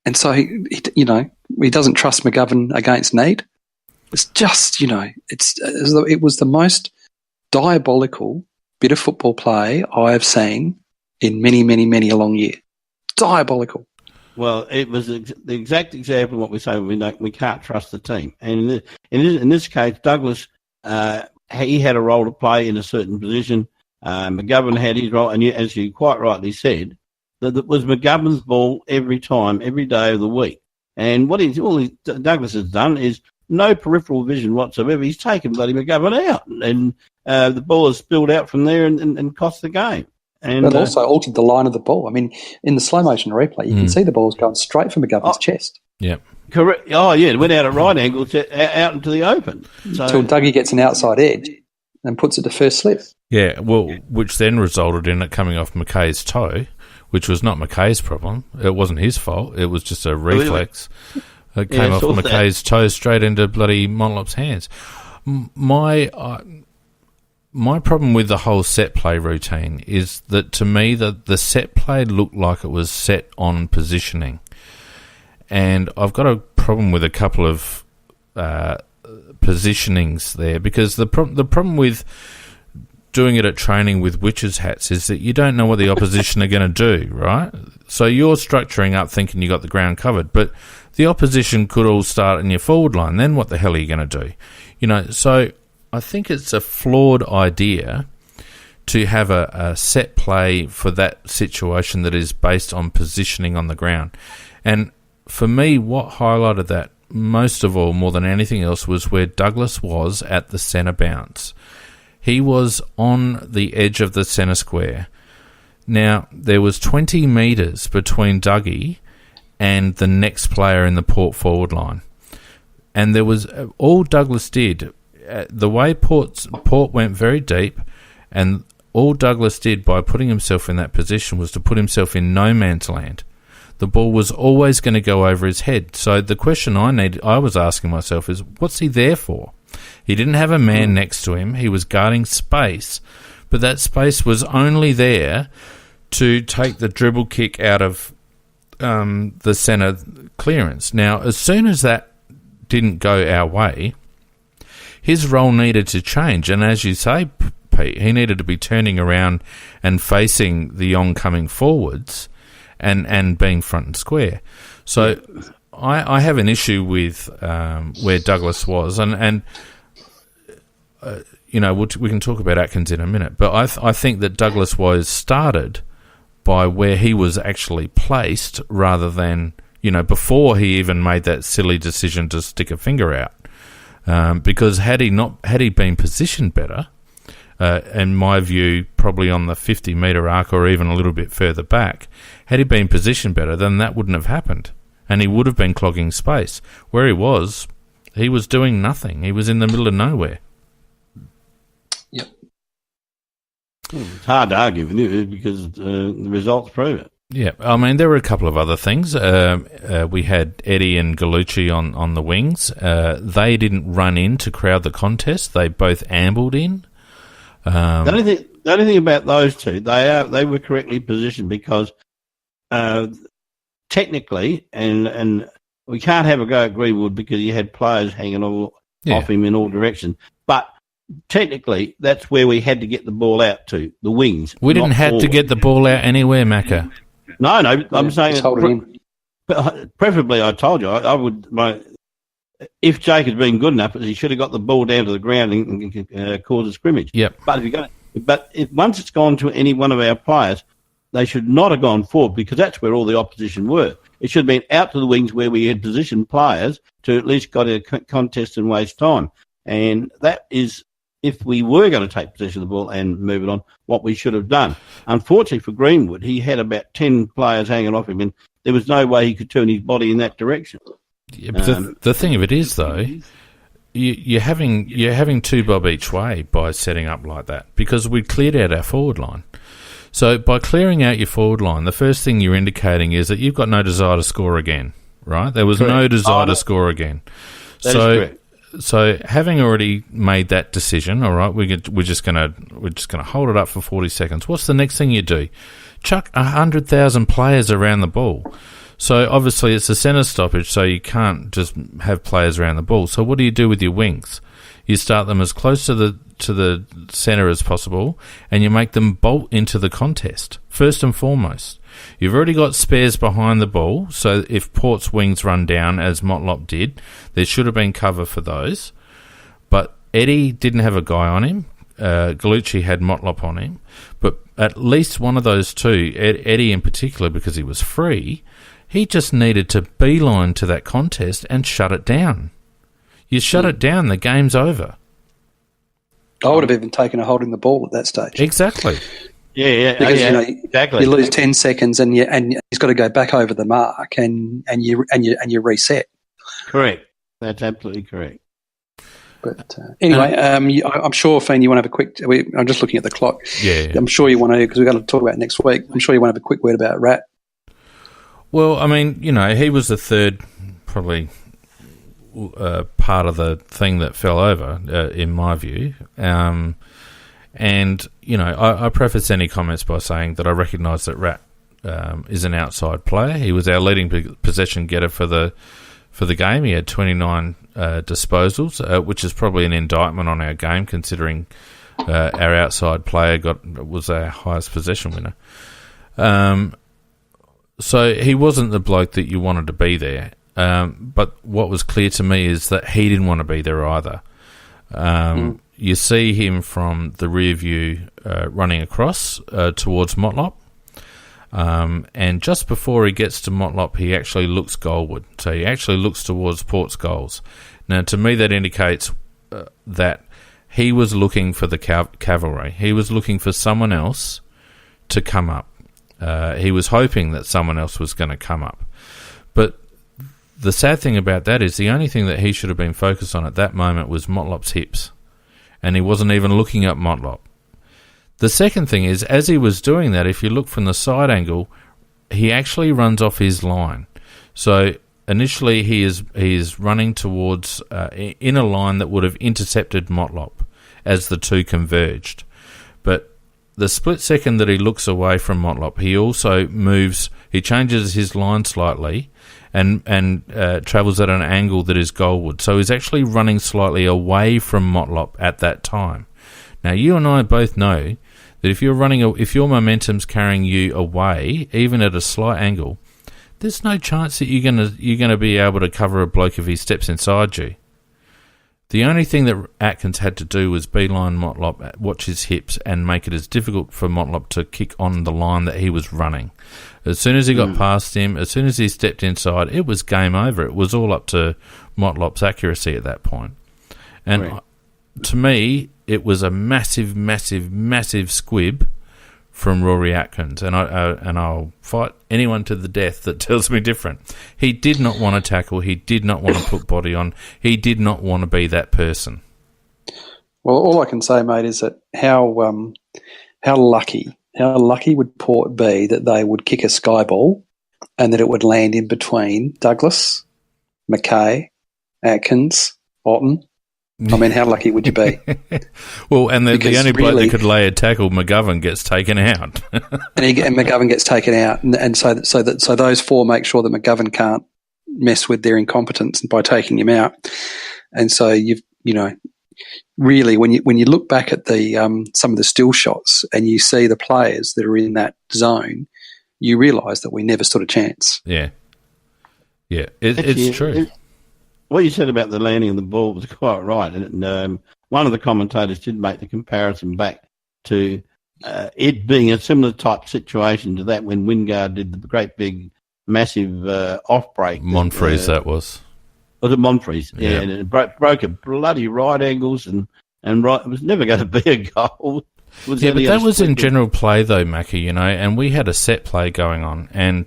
And so he doesn't trust McGovern against need. It's just it was the most diabolical bit of football play I have seen in many, many, many a long year. Diabolical. Well, it was the exact example of what we say. We can't trust the team, and in this case, Douglas he had a role to play in a certain position. McGovern had his role, and as you quite rightly said, that it was McGovern's ball every time, every day of the week. And what Douglas has done is no peripheral vision whatsoever. He's taken bloody McGovern out, and the ball has spilled out from there and cost the game. And but also altered the line of the ball. I mean, in the slow motion replay, you can see the ball's going straight for McGovern's chest. Yeah. Correct. Oh, yeah, it went out at right angle out into the open. Until Dougie gets an outside edge and puts it to first slip. Yeah, well, which then resulted in it coming off McKay's toe, which was not McKay's problem. It wasn't his fault. It was just a reflex. It came off McKay's toe straight into bloody Montlop's hands. My problem with the whole set play routine is that, to me, the set play looked like it was set on positioning. And I've got a problem with a couple of positionings there, because the problem with doing it at training with witches' hats is that you don't know what the opposition are going to do, right? So you're structuring up thinking you got the ground covered, but the opposition could all start in your forward line. Then what the hell are you going to do? So I think it's a flawed idea to have a set play for that situation that is based on positioning on the ground. And for me, what highlighted that most of all, more than anything else, was where Douglas was at the centre bounce. He was on the edge of the centre square. Now, there was 20 metres between Dougie and the next player in the Port forward line. And there was all Douglas did, the way Port went very deep, and all Douglas did by putting himself in that position was to put himself in no man's land. The ball was always going to go over his head. So the question I was asking myself is, what's he there for? He didn't have a man next to him. He was guarding space, but that space was only there to take the dribble kick out of the centre clearance. Now, as soon as that didn't go our way, his role needed to change. And as you say, Pete, he needed to be turning around and facing the oncoming forwards and being front and square. So I have an issue with where Douglas was, and we can talk about Atkins in a minute, but I think that Douglas was started by where he was actually placed rather than, before he even made that silly decision to stick a finger out. Because had he been positioned better, in my view, probably on the 50-metre arc or even a little bit further back, had he been positioned better, then that wouldn't have happened. And he would have been clogging space. Where he was doing nothing. He was in the middle of nowhere. Yep. It's hard to argue with it because the results prove it. Yeah, I mean, there were a couple of other things. We had Eddie and Gallucci on the wings. They didn't run in to crowd the contest. They both ambled in. The only thing about those two, they were correctly positioned because technically and we can't have a go at Greenwood because he had players hanging off him in all directions. But technically, that's where we had to get the ball out to, the wings. We didn't have to get the ball out anywhere, Macca. No, I'm saying preferably, I told you, I would. If Jake had been good enough, he should have got the ball down to the ground and caused a scrimmage. Yep. But if once it's gone to any one of our players, they should not have gone forward because that's where all the opposition were. It should have been out to the wings where we had positioned players to at least got a contest and waste time. And that is, if we were going to take possession of the ball and move it on, what we should have done. Unfortunately for Greenwood, he had about 10 players hanging off him, and there was no way he could turn his body in that direction. Yeah, but the thing of it is, though, you're having two bob each way by setting up like that because we cleared out our forward line. So by clearing out your forward line, the first thing you're indicating is that you've got no desire to score again, right? There was no desire to score again. That is correct. So having already made that decision, all right, we're just gonna hold it up for 40 seconds. What's the next thing you do? Chuck 100,000 players around the ball. So obviously it's a centre stoppage, so you can't just have players around the ball. So what do you do with your wings? You start them as close to the centre as possible, and you make them bolt into the contest, first and foremost. You've already got spares behind the ball, so if Port's wings run down, as Motlop did, there should have been cover for those. But Eddie didn't have a guy on him. Gallucci had Motlop on him. But at least one of those two, Eddie in particular, because he was free, he just needed to beeline to that contest and shut it down. You shut it down, the game's over. I would have even taken a holding the ball at that stage. Exactly. Yeah, because exactly. You lose 10 seconds and he's got to go back over the mark and you reset. Correct. That's absolutely correct. But anyway, I'm sure, Fiend, you want to have a quick. I'm just looking at the clock. Yeah. I'm sure you want to, because we've got to talk about it next week. I'm sure you want to have a quick word about Rat. Well, I mean, he was the third, probably. Part of the thing that fell over, in my view. I preface any comments by saying that I recognise that Rat is an outside player. He was our leading possession getter for the game. He had 29 disposals, which is probably an indictment on our game, considering our outside player was our highest possession winner. So he wasn't the bloke that you wanted to be there. But what was clear to me is that he didn't want to be there either. You see him from the rear view running across towards Motlop. And just before he gets to Motlop, he actually looks goalward. So he actually looks towards Port's goals. Now, to me, that indicates that he was looking for the cavalry. He was looking for someone else to come up. He was hoping that someone else was going to come up. But the sad thing about that is the only thing that he should have been focused on at that moment was Motlop's hips. And he wasn't even looking at Motlop. The second thing is, as he was doing that, if you look from the side angle, he actually runs off his line. So initially he is running towards in a line that would have intercepted Motlop as the two converged. But the split second that he looks away from Motlop, he also moves, he changes his line slightly and travels at an angle that is goalward. So he's actually running slightly away from Motlop at that time. Now, you and I both know that if your momentum's carrying you away, even at a slight angle, there's no chance that you're gonna be able to cover a bloke if he steps inside you. The only thing that Atkins had to do was beeline Motlop, watch his hips, and make it as difficult for Motlop to kick on the line that he was running. As soon as he got past him, as soon as he stepped inside, it was game over. It was all up to Motlop's accuracy at that point. And to me, it was a massive, massive, massive squib from Rory Atkins, and I'll fight anyone to the death that tells me different. He did not want to tackle. He did not want to put body on. He did not want to be that person. Well, all I can say, mate, is that how lucky would Port be that they would kick a sky ball and that it would land in between Douglas, Mackay, Atkins, Otten. I mean, how lucky would you be? Well, and the only bloke that could lay a tackle, McGovern, gets taken out. and McGovern gets taken out, and so those four make sure that McGovern can't mess with their incompetence by taking him out. And so really when you look back at the some of the still shots and you see the players that are in that zone, you realise that we never stood a chance. Yeah, it's true. What you said about the landing of the ball was quite right, and one of the commentators did make the comparison back to it being a similar type situation to that when Wingard did the great big massive off-break. Monfries, that was. Was it Monfries? Yeah, and it broke a bloody right angles and right. It was never going to be a goal. But that was in general play though, Mackie, and we had a set play going on, and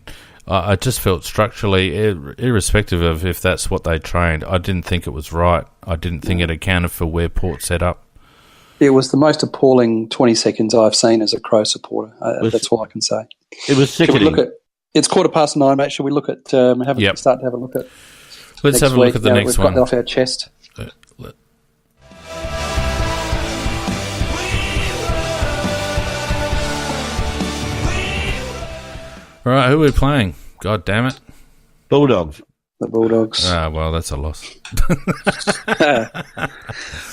I just felt structurally, irrespective of if that's what they trained, I didn't think it was right. I didn't think it accounted for where Port set up. It was the most appalling 20 seconds I've seen as a Crow supporter. That's all I can say. It was sickening. It's 9:15, mate. Should we look at start to have a look at? Let's have a look at the next one. We've got that off our chest. All right, who are we playing? God damn it. Bulldogs. The Bulldogs. Ah, well, that's a loss.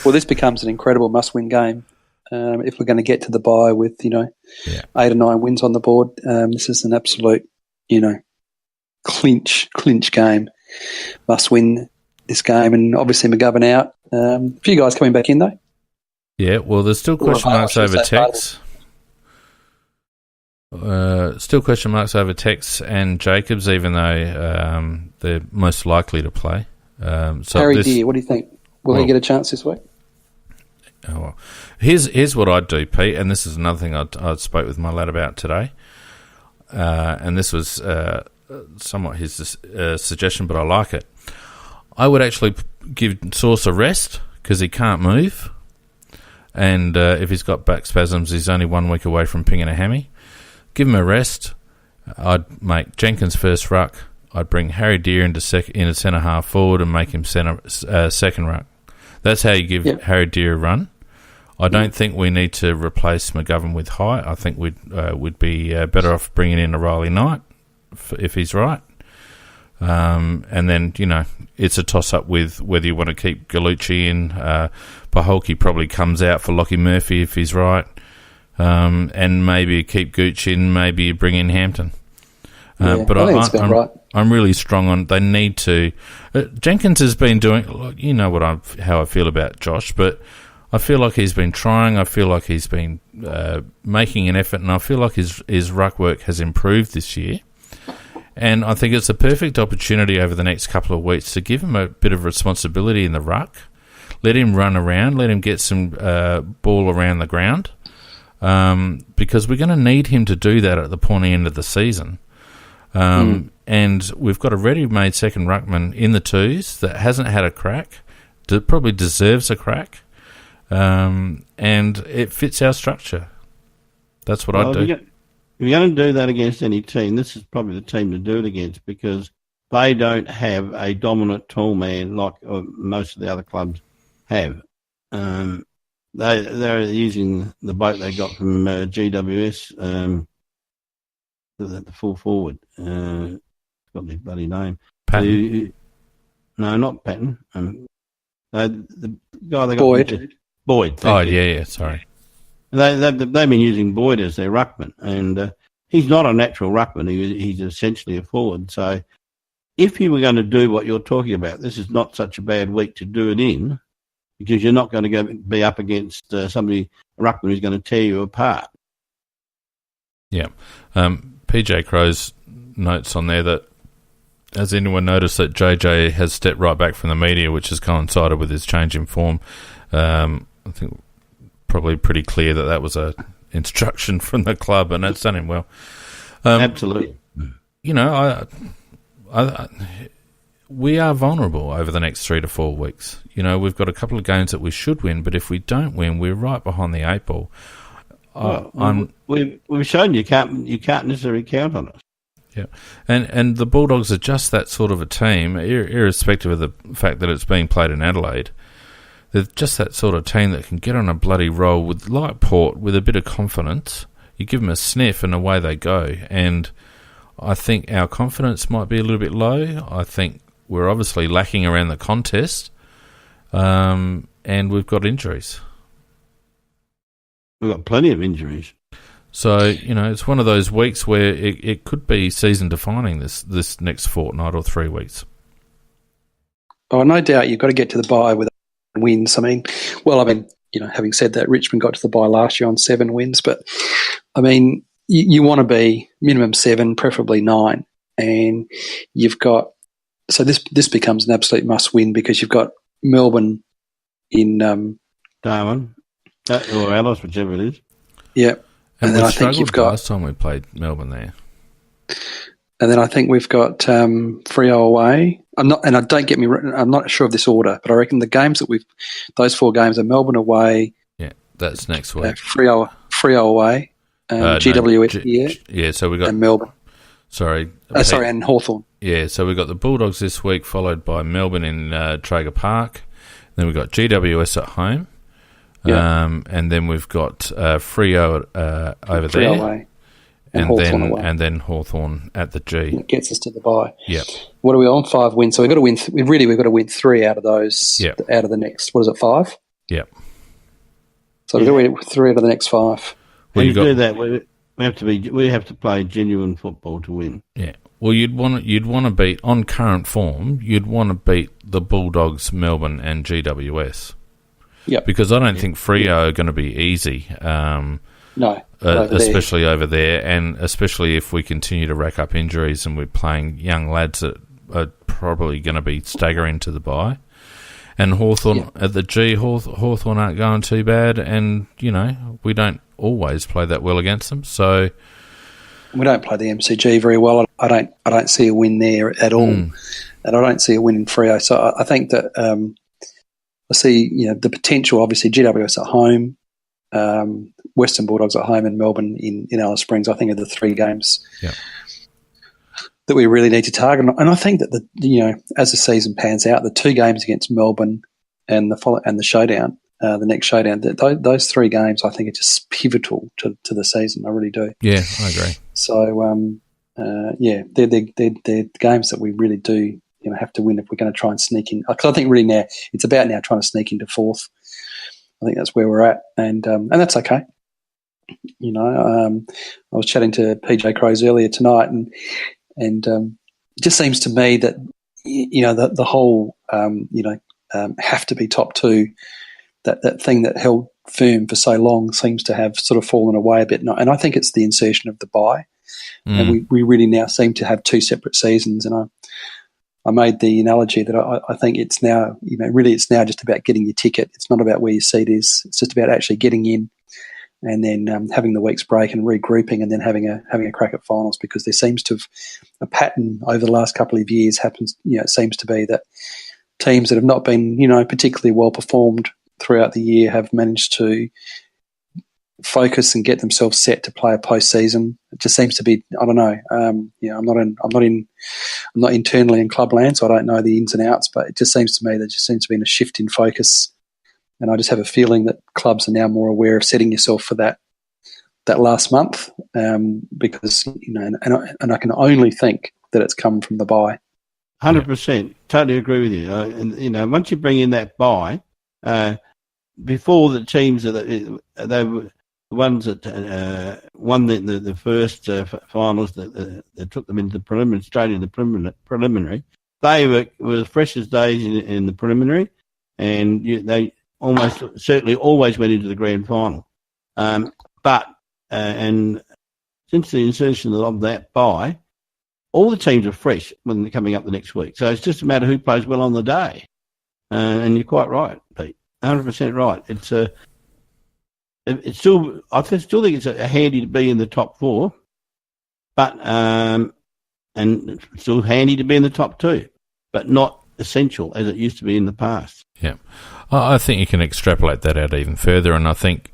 Well, this becomes an incredible must-win game. If we're going to get to the bye with, 8 or 9 wins on the board, this is an absolute, clinch game. Must win this game, and obviously McGovern out. A few guys coming back in, though. Yeah, well, there's still question marks over Tex. Still question marks over Tex and Jacobs, even though they're most likely to play. Harry Deer, what do you think? Will he get a chance this week? Oh, well. Here's what I'd do, Pete, and this is another thing I spoke with my lad about today, and this was somewhat his suggestion, but I like it. I would actually give Sauce a rest because he can't move, and if he's got back spasms, he's only 1 week away from pinging a hammy. Give him a rest. I'd make Jenkins first ruck. I'd bring Harry Deer into centre half forward and make him second ruck. That's how you give Harry Deer a run. I don't think we need to replace McGovern with High. I think we'd be better off bringing in a Riley Knight if he's right. And then, it's a toss-up with whether you want to keep Gallucci in. Paholke probably comes out for Lockie Murphy if he's right. And maybe keep Gooch in, maybe bring in Hampton. But I'm really strong on they need to. Jenkins has been doing, how I feel about Josh, but I feel like he's been trying. I feel like he's been making an effort, and I feel like his ruck work has improved this year. And I think it's a perfect opportunity over the next couple of weeks to give him a bit of responsibility in the ruck. Let him run around. Let him get some ball around the ground. Because we're going to need him to do that at the pointy end of the season. And we've got a ready-made second ruckman in the twos that hasn't had a crack, probably deserves a crack, and it fits our structure. That's what I'd do. If you're going to do that against any team, this is probably the team to do it against because they don't have a dominant tall man like most of the other clubs have. They're using the boat they got from GWS, the full forward. Got his bloody name. Patton? No, not Patton. The guy they got Boyd. Boyd. Sorry. They've been using Boyd as their ruckman, and he's not a natural ruckman. He's essentially a forward. So if you were going to do what you're talking about, this is not such a bad week to do it in. Because you're not going to be up against somebody, a ruckman, who's going to tear you apart. Yeah. PJ Crow's notes on there that, has anyone noticed that JJ has stepped right back from the media, which has coincided with his change in form? I think probably pretty clear that was a instruction from the club, and it's done him well. Absolutely. We are vulnerable over the next 3 to 4 weeks. We've got a couple of games that we should win, but if we don't win, we're right behind the 8 ball. We've shown you can't necessarily count on us. Yeah, and the Bulldogs are just that sort of a team, irrespective of the fact that it's being played in Adelaide. They're just that sort of team that can get on a bloody roll with, like Port, with a bit of confidence. You give them a sniff and away they go. And I think our confidence might be a little bit low. I think we're obviously lacking around the contest, and we've got injuries. We've got plenty of injuries. So, it's one of those weeks where it could be season-defining this next fortnight or 3 weeks. Oh, no doubt you've got to get to the bye with wins. Having said that, Richmond got to the bye last year on 7 wins, but, you want to be minimum 7, preferably 9, and you've got – so this becomes an absolute must-win because you've got Melbourne in Darwin, or Alice, whichever it is. Yeah. And then I think you've got last time we played Melbourne there. And then I think we've got Freo away. I'm not sure of this order, but I reckon the games those 4 games are Melbourne away. Yeah, that's next week. Freo away. GWS yeah. So we got and Melbourne. And Hawthorn. Yeah, so we got the Bulldogs this week, followed by Melbourne in Traeger Park. Then we've got GWS at home. Yeah. And then we've got Freo over Freo there, away. And then Hawthorn at the G. It gets us to the bye. Yeah. What are we on? 5 wins. So we've got to win. We've got to win 3 out of those. Yep. Out of the next. What is it? 5. Yeah. So we've got to win 3 out of the next 5. When you do that, we have to play genuine football to win. Yeah. Well, you'd want to beat on current form. You'd want to beat the Bulldogs, Melbourne, and GWS. Yeah. Because I don't think Freo are going to be easy. No. Especially over there, and especially if we continue to rack up injuries and we're playing young lads that are probably going to be staggering to the bye. And Hawthorn at the G, Hawthorn aren't going too bad, and we don't always play that well against them. So we don't play the MCG very well. I don't see a win there at all, and I don't see a win in Freo. So I think that I see the potential. Obviously, GWS at home. Western Bulldogs at home and Melbourne in Alice Springs, I think, are the 3 games that we really need to target. And I think that as the season pans out, the 2 games against Melbourne and the Showdown, the next Showdown, those 3 games I think are just pivotal to the season. I really do. Yeah, I agree. So they're games that we really do have to win if we're going to try and sneak in. Because I think really now it's about trying to sneak into 4th. I think that's where we're at, and that's okay. I was chatting to PJ Crows earlier tonight, and it just seems to me that the whole have to be top 2, that thing that held firm for so long seems to have sort of fallen away a bit, and I think it's the insertion of the bye, and we really now seem to have 2 separate seasons, and I made the analogy that I think it's now, really it's now just about getting your ticket. It's not about where your seat is. It's just about actually getting in and then having the week's break and regrouping and then having a crack at finals, because there seems to have a pattern over the last couple of years happens. It seems to be that teams that have not been, particularly well performed throughout the year have managed to focus and get themselves set to play a postseason. It just seems to be, I don't know. I'm not internally in clubland, so I don't know the ins and outs. But it just seems to me there just seems to be a shift in focus, and I just have a feeling that clubs are now more aware of setting yourself for that last month, because and I can only think that it's come from the bye. 100%, totally agree with you. And once you bring in that bye, before the teams they were the ones that won the first finals that took them into the preliminary, straight into the preliminary. They were as fresh as days in the preliminary, and they almost certainly always went into the grand final. But since the insertion of that bye, all the teams are fresh when they're coming up the next week. So it's just a matter who plays well on the day. And you're quite right, Pete. 100% right. It's still, I still think it's handy to be in the top 4, but and it's still handy to be in the top 2, but not essential as it used to be in the past. Yeah, I think you can extrapolate that out even further, and I think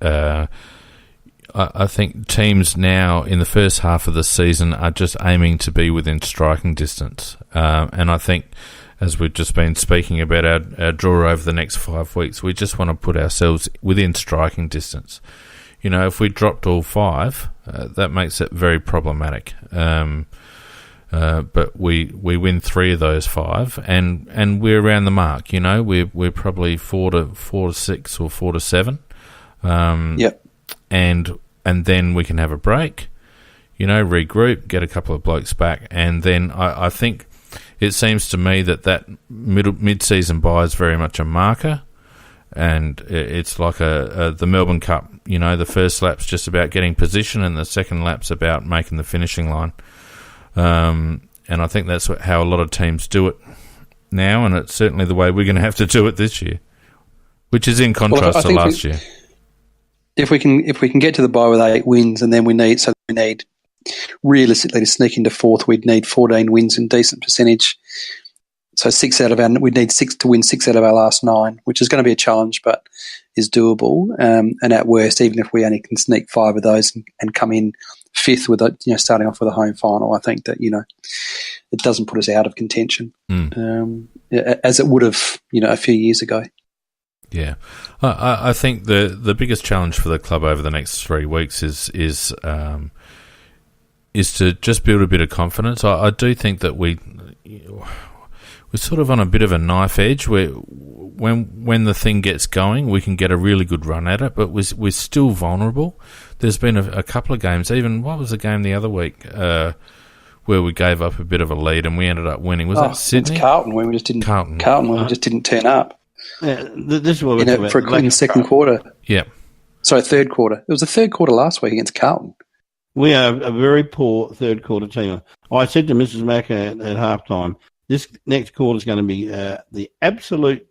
teams now in the first half of the season are just aiming to be within striking distance, and I think, as we've just been speaking about our draw over the next 5 weeks, we just want to put ourselves within striking distance. If we dropped all 5, that makes it very problematic. but we win 3 of those 5, and we're around the mark. You know, we're probably 4 to 6 or 4 to 7. Yep. And then we can have a break. You know, regroup, get a couple of blokes back, and then I think it seems to me that mid-season bye is very much a marker, and it's like the Melbourne Cup. You know, the first lap's just about getting position, and the second lap's about making the finishing line. And I think that's how a lot of teams do it now, and it's certainly the way we're going to have to do it this year, which is in contrast to last year. If we can get to the bye with 8 wins, and then we need realistically to sneak into 4th, we'd need 14 wins and decent percentage. So we'd need 6 to win 6 out of our last 9, which is going to be a challenge, but is doable. And at worst, even if we only can sneak 5 of those and come in 5th with starting off with a home final, I think that it doesn't put us out of contention as it would have a few years ago. Yeah, I think the biggest challenge for the club over the next 3 weeks is to just build a bit of confidence. I do think that we're sort of on a bit of a knife edge where when the thing gets going, we can get a really good run at it, but we're still vulnerable. There's been a couple of games, even what was the game the other week where we gave up a bit of a lead and we ended up winning? Was that Sydney? It's Carlton, where we just didn't. We just didn't turn up. Yeah, this is what we're talking about. In the second quarter. Yeah. Sorry, third quarter. It was the third quarter last week against Carlton. We are a very poor third quarter team. I said to Mrs. Mack at halftime, this next quarter is going to be the absolute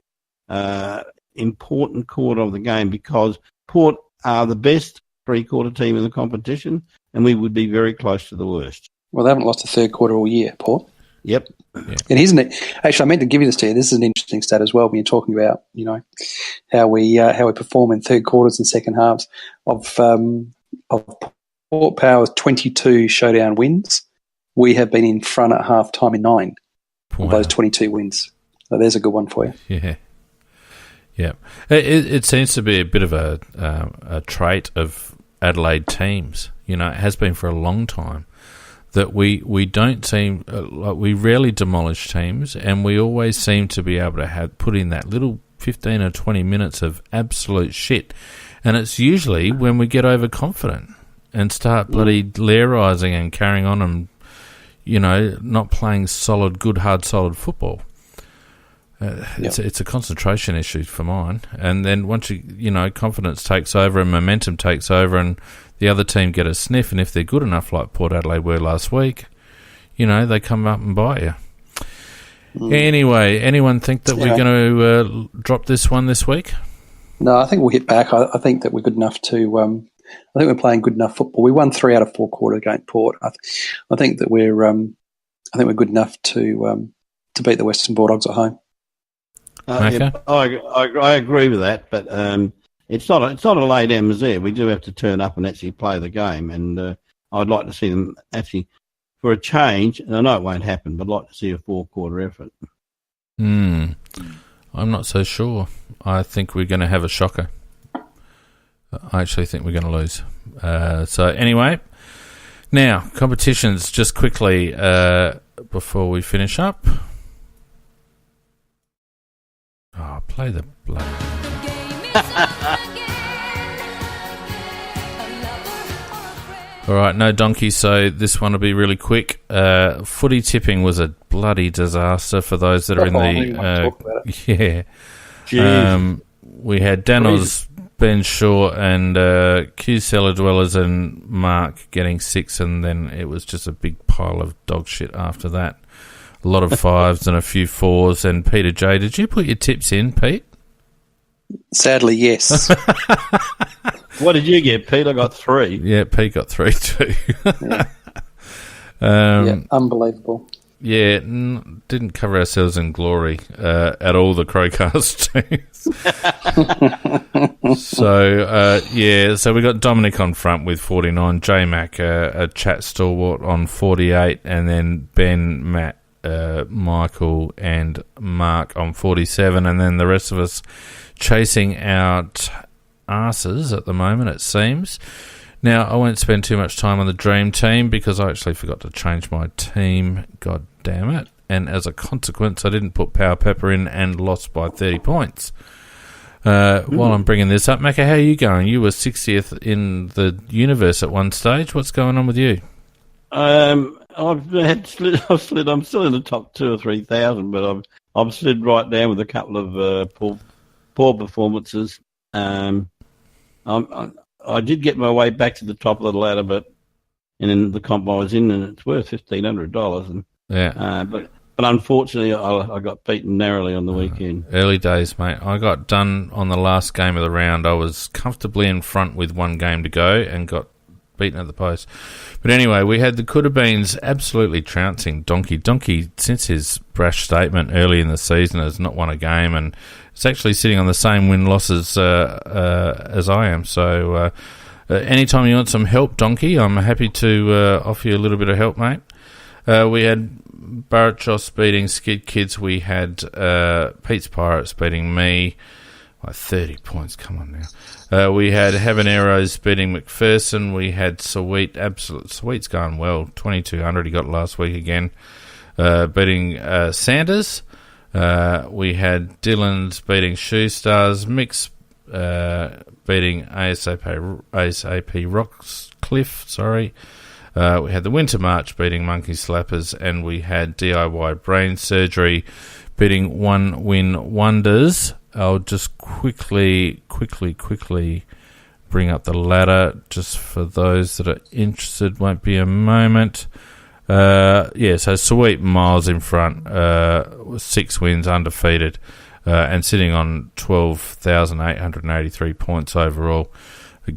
important quarter of the game, because Port are the best three-quarter team in the competition, and we would be very close to the worst. Well, they haven't lost a third quarter all year, Port. Yep. Yeah. And isn't it? Actually, I meant to give you this to you. This is an interesting stat as well when you're talking about, how we perform in third quarters and second halves of Port Power's 22 showdown wins. We have been in front at half time in 9 of those 22 wins. So there's a good one for you. Yeah. Yeah. It seems to be a bit of a trait of Adelaide teams. It has been for a long time that we don't seem like we rarely demolish teams, and we always seem to be able to put in that little 15 or 20 minutes of absolute shit. And it's usually when we get overconfident and start bloody lairising and carrying on and, not playing good, hard, solid football. It's a concentration issue for mine. And then once confidence takes over and momentum takes over and the other team get a sniff, and if they're good enough like Port Adelaide were last week, they come up and bite you. Anyway, anyone think that we're going to drop this one this week? No, I think we'll hit back. I think that we're good enough to I think we're playing good enough football. We won 3 out of 4 quarters against Port. I think that we're good enough to beat the Western Bulldogs at home. Yeah, I agree with that, but it's not a late MZ. We do have to turn up and actually play the game, and I'd like to see them actually, for a change, and I know it won't happen, but I'd like to see a 4-quarter effort. I'm not so sure. I think we're going to have a shocker. I actually think we're going to lose. So anyway, now, competitions, just quickly before we finish up. Oh, play the bloody... All right, no donkey, so this one will be really quick. Footy tipping was a bloody disaster for those that are in the... we had Danos, Ben Shaw and Q Cellar Dwellers and Mark getting 6, and then it was just a big pile of dog shit after that. A lot of 5s and a few 4s. And Peter J, did you put your tips in, Pete? Sadly, yes. What did you get, Pete? I got 3. Yeah, Pete got 3 too. Unbelievable. Yeah, didn't cover ourselves in glory at all, the CrowCast teams. So we got Dominic on front with 49, J-Mac, a chat stalwart on 48, and then Ben, Matt, Michael and Mark on 47, and then the rest of us chasing out arses at the moment, it seems. Now, I won't spend too much time on the dream team because I actually forgot to change my team. God damn it. And as a consequence, I didn't put Power Pepper in and lost by 30 points. While I'm bringing this up, Macca, how are you going? You were 60th in the universe at one stage. What's going on with you? I've slid. I'm still in the top 2,000 or 3,000, but I've slid right down with a couple of poor performances. I did get my way back to the top of the ladder, but in the comp I was in, and it's worth $1,500. But unfortunately, I got beaten narrowly on the weekend. Early days, mate. I got done on the last game of the round. I was comfortably in front with one game to go and got beaten at the post. But anyway, we had the Could-Have-Beens absolutely trouncing Donkey. Donkey, since his brash statement early in the season, has not won a game, and it's actually sitting on the same win-losses as I am. So anytime you want some help, Donkey, I'm happy to offer you a little bit of help, mate. We had Barrett Joss beating Skid Kids. We had Pete's Pirates beating me by 30 points. Come on now. We had Habaneros beating McPherson. We had Sweet's going well. 2,200 he got last week again. Beating Sanders. We had Dylan's beating Shoe Stars. Mix beating ASAP Rockcliffe. Sorry. We had the Winter March beating Monkey Slappers, and we had DIY Brain Surgery beating One Win Wonders. I'll just quickly bring up the ladder just for those that are interested. Won't be a moment. So Sweet miles in front, 6 wins, undefeated, and sitting on 12,883 points overall,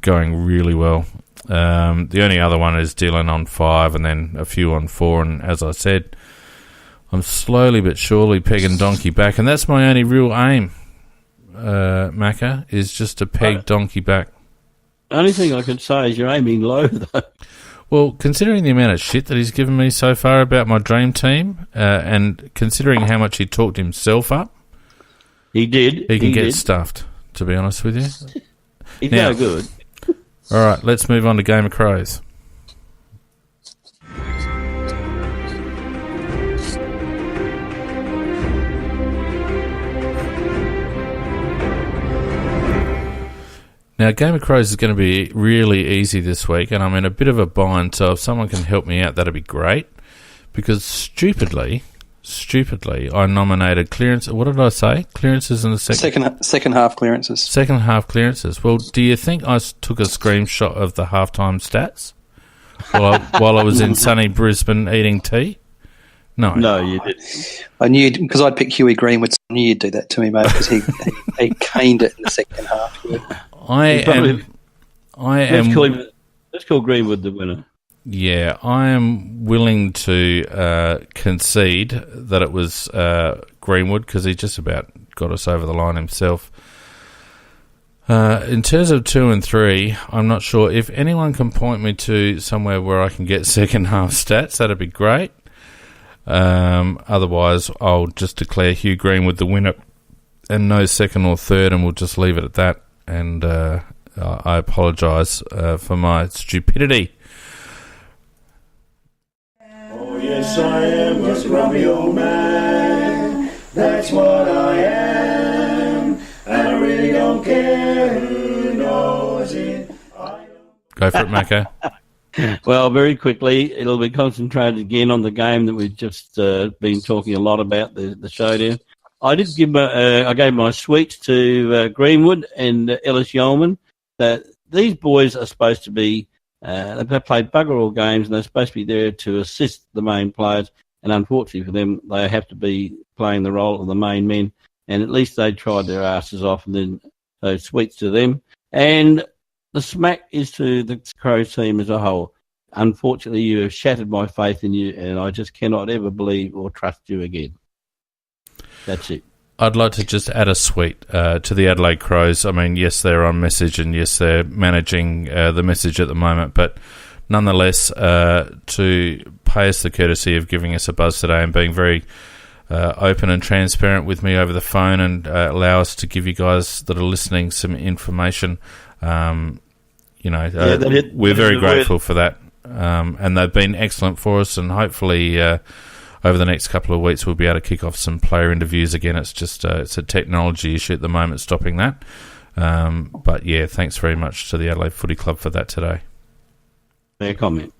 going really well. The only other one is Dylan on 5 and then a few on 4, and as I said, I'm slowly but surely pegging Donkey back, and that's my only real aim, Macca, is just to peg Donkey back. The only thing I could say is you're aiming low, though. Well, considering the amount of shit that he's given me so far about my dream team, and considering how much he talked himself up, he can get stuffed, to be honest with you. He's no good. All right, let's move on to Game of Crows. Now, Game of Crows is going to be really easy this week, and I'm in a bit of a bind, so if someone can help me out, that'd be great. Because stupidly, I nominated clearance. What did I say? Clearances in the second half clearances. Second half clearances. Well, do you think I took a screenshot of the halftime stats while I was in sunny Brisbane eating tea? No, you didn't. I knew, because I'd picked Huey Greenwood. So I knew you'd do that to me, mate, because he caned it in the second half. Yeah. Let's call Greenwood the winner. Yeah, I am willing to concede that it was Greenwood, because he just about got us over the line himself. In terms of 2 and 3, I'm not sure. If anyone can point me to somewhere where I can get second half stats, that'd be great. Otherwise, I'll just declare Hugh Greenwood the winner and no second or third, and we'll just leave it at that. And I apologise for my stupidity. Oh, yes, I am a grumpy old man. That's what I am. And I really don't care who knows it. Go for it, Macca. Well, very quickly, it'll be concentrated again on the game that we've just been talking a lot about, the Showdown. I did I gave my sweets to Greenwood and Ellis Yeoman. That these boys are supposed to be, they've played bugger all games, and they're supposed to be there to assist the main players. And unfortunately for them, they have to be playing the role of the main men. And at least they tried their asses off, and then so sweets to them. And the smack is to the Crow team as a whole. Unfortunately, you have shattered my faith in you, and I just cannot ever believe or trust you again. That's it. I'd like to just add a sweet to the Adelaide Crows. I mean, yes, they're on message, and yes, they're managing the message at the moment, but nonetheless, to pay us the courtesy of giving us a buzz today and being very open and transparent with me over the phone, and allow us to give you guys that are listening some information. we're very grateful for that. And they've been excellent for us, and hopefully over the next couple of weeks we'll be able to kick off some player interviews again. It's just it's a technology issue at the moment stopping that. But yeah, thanks very much to the Adelaide Footy Club for that today. Fair comment.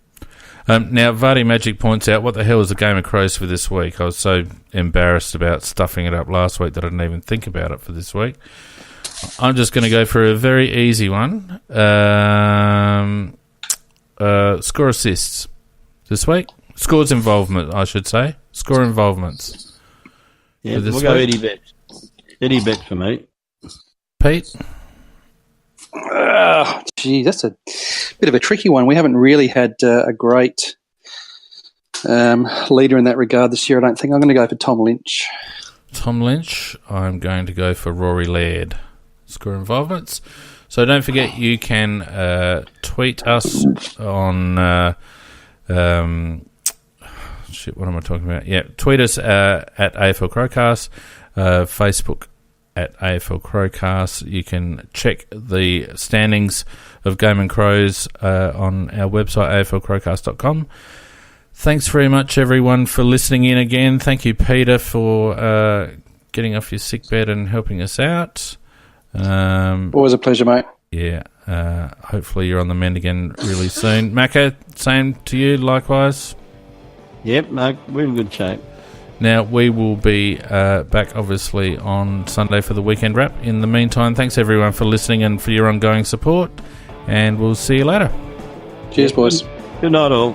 Now, Vardy Magic points out, what the hell is the Game of Crows for this week? I was so embarrassed about stuffing it up last week that I didn't even think about it for this week. I'm just going to go for a very easy one. Score assists this week. Scores involvement, I should say. Score involvements. Yeah, we'll go Eddie Betts. Eddie Betts for me. Pete? Gee, that's a bit of a tricky one. We haven't really had a great leader in that regard this year, I don't think. I'm going to go for Tom Lynch. Tom Lynch. I'm going to go for Rory Laird. Score involvements. So don't forget, you can tweet us on... what am I talking about? Yeah, tweet us at AFL CrowCast, Facebook at AFL CrowCast. You can check the standings of Game and Crows on our website, aflcrowcast.com. Thanks very much, everyone, for listening in again. Thank you, Peter, for getting off your sick bed and helping us out. Always a pleasure, mate. Yeah, hopefully you're on the mend again really soon. Macca, same to you, likewise. Yep, Mark, we're in good shape. Now, we will be back, obviously, on Sunday for the weekend wrap. In the meantime, thanks, everyone, for listening and for your ongoing support, and we'll see you later. Cheers, boys. Good night, all.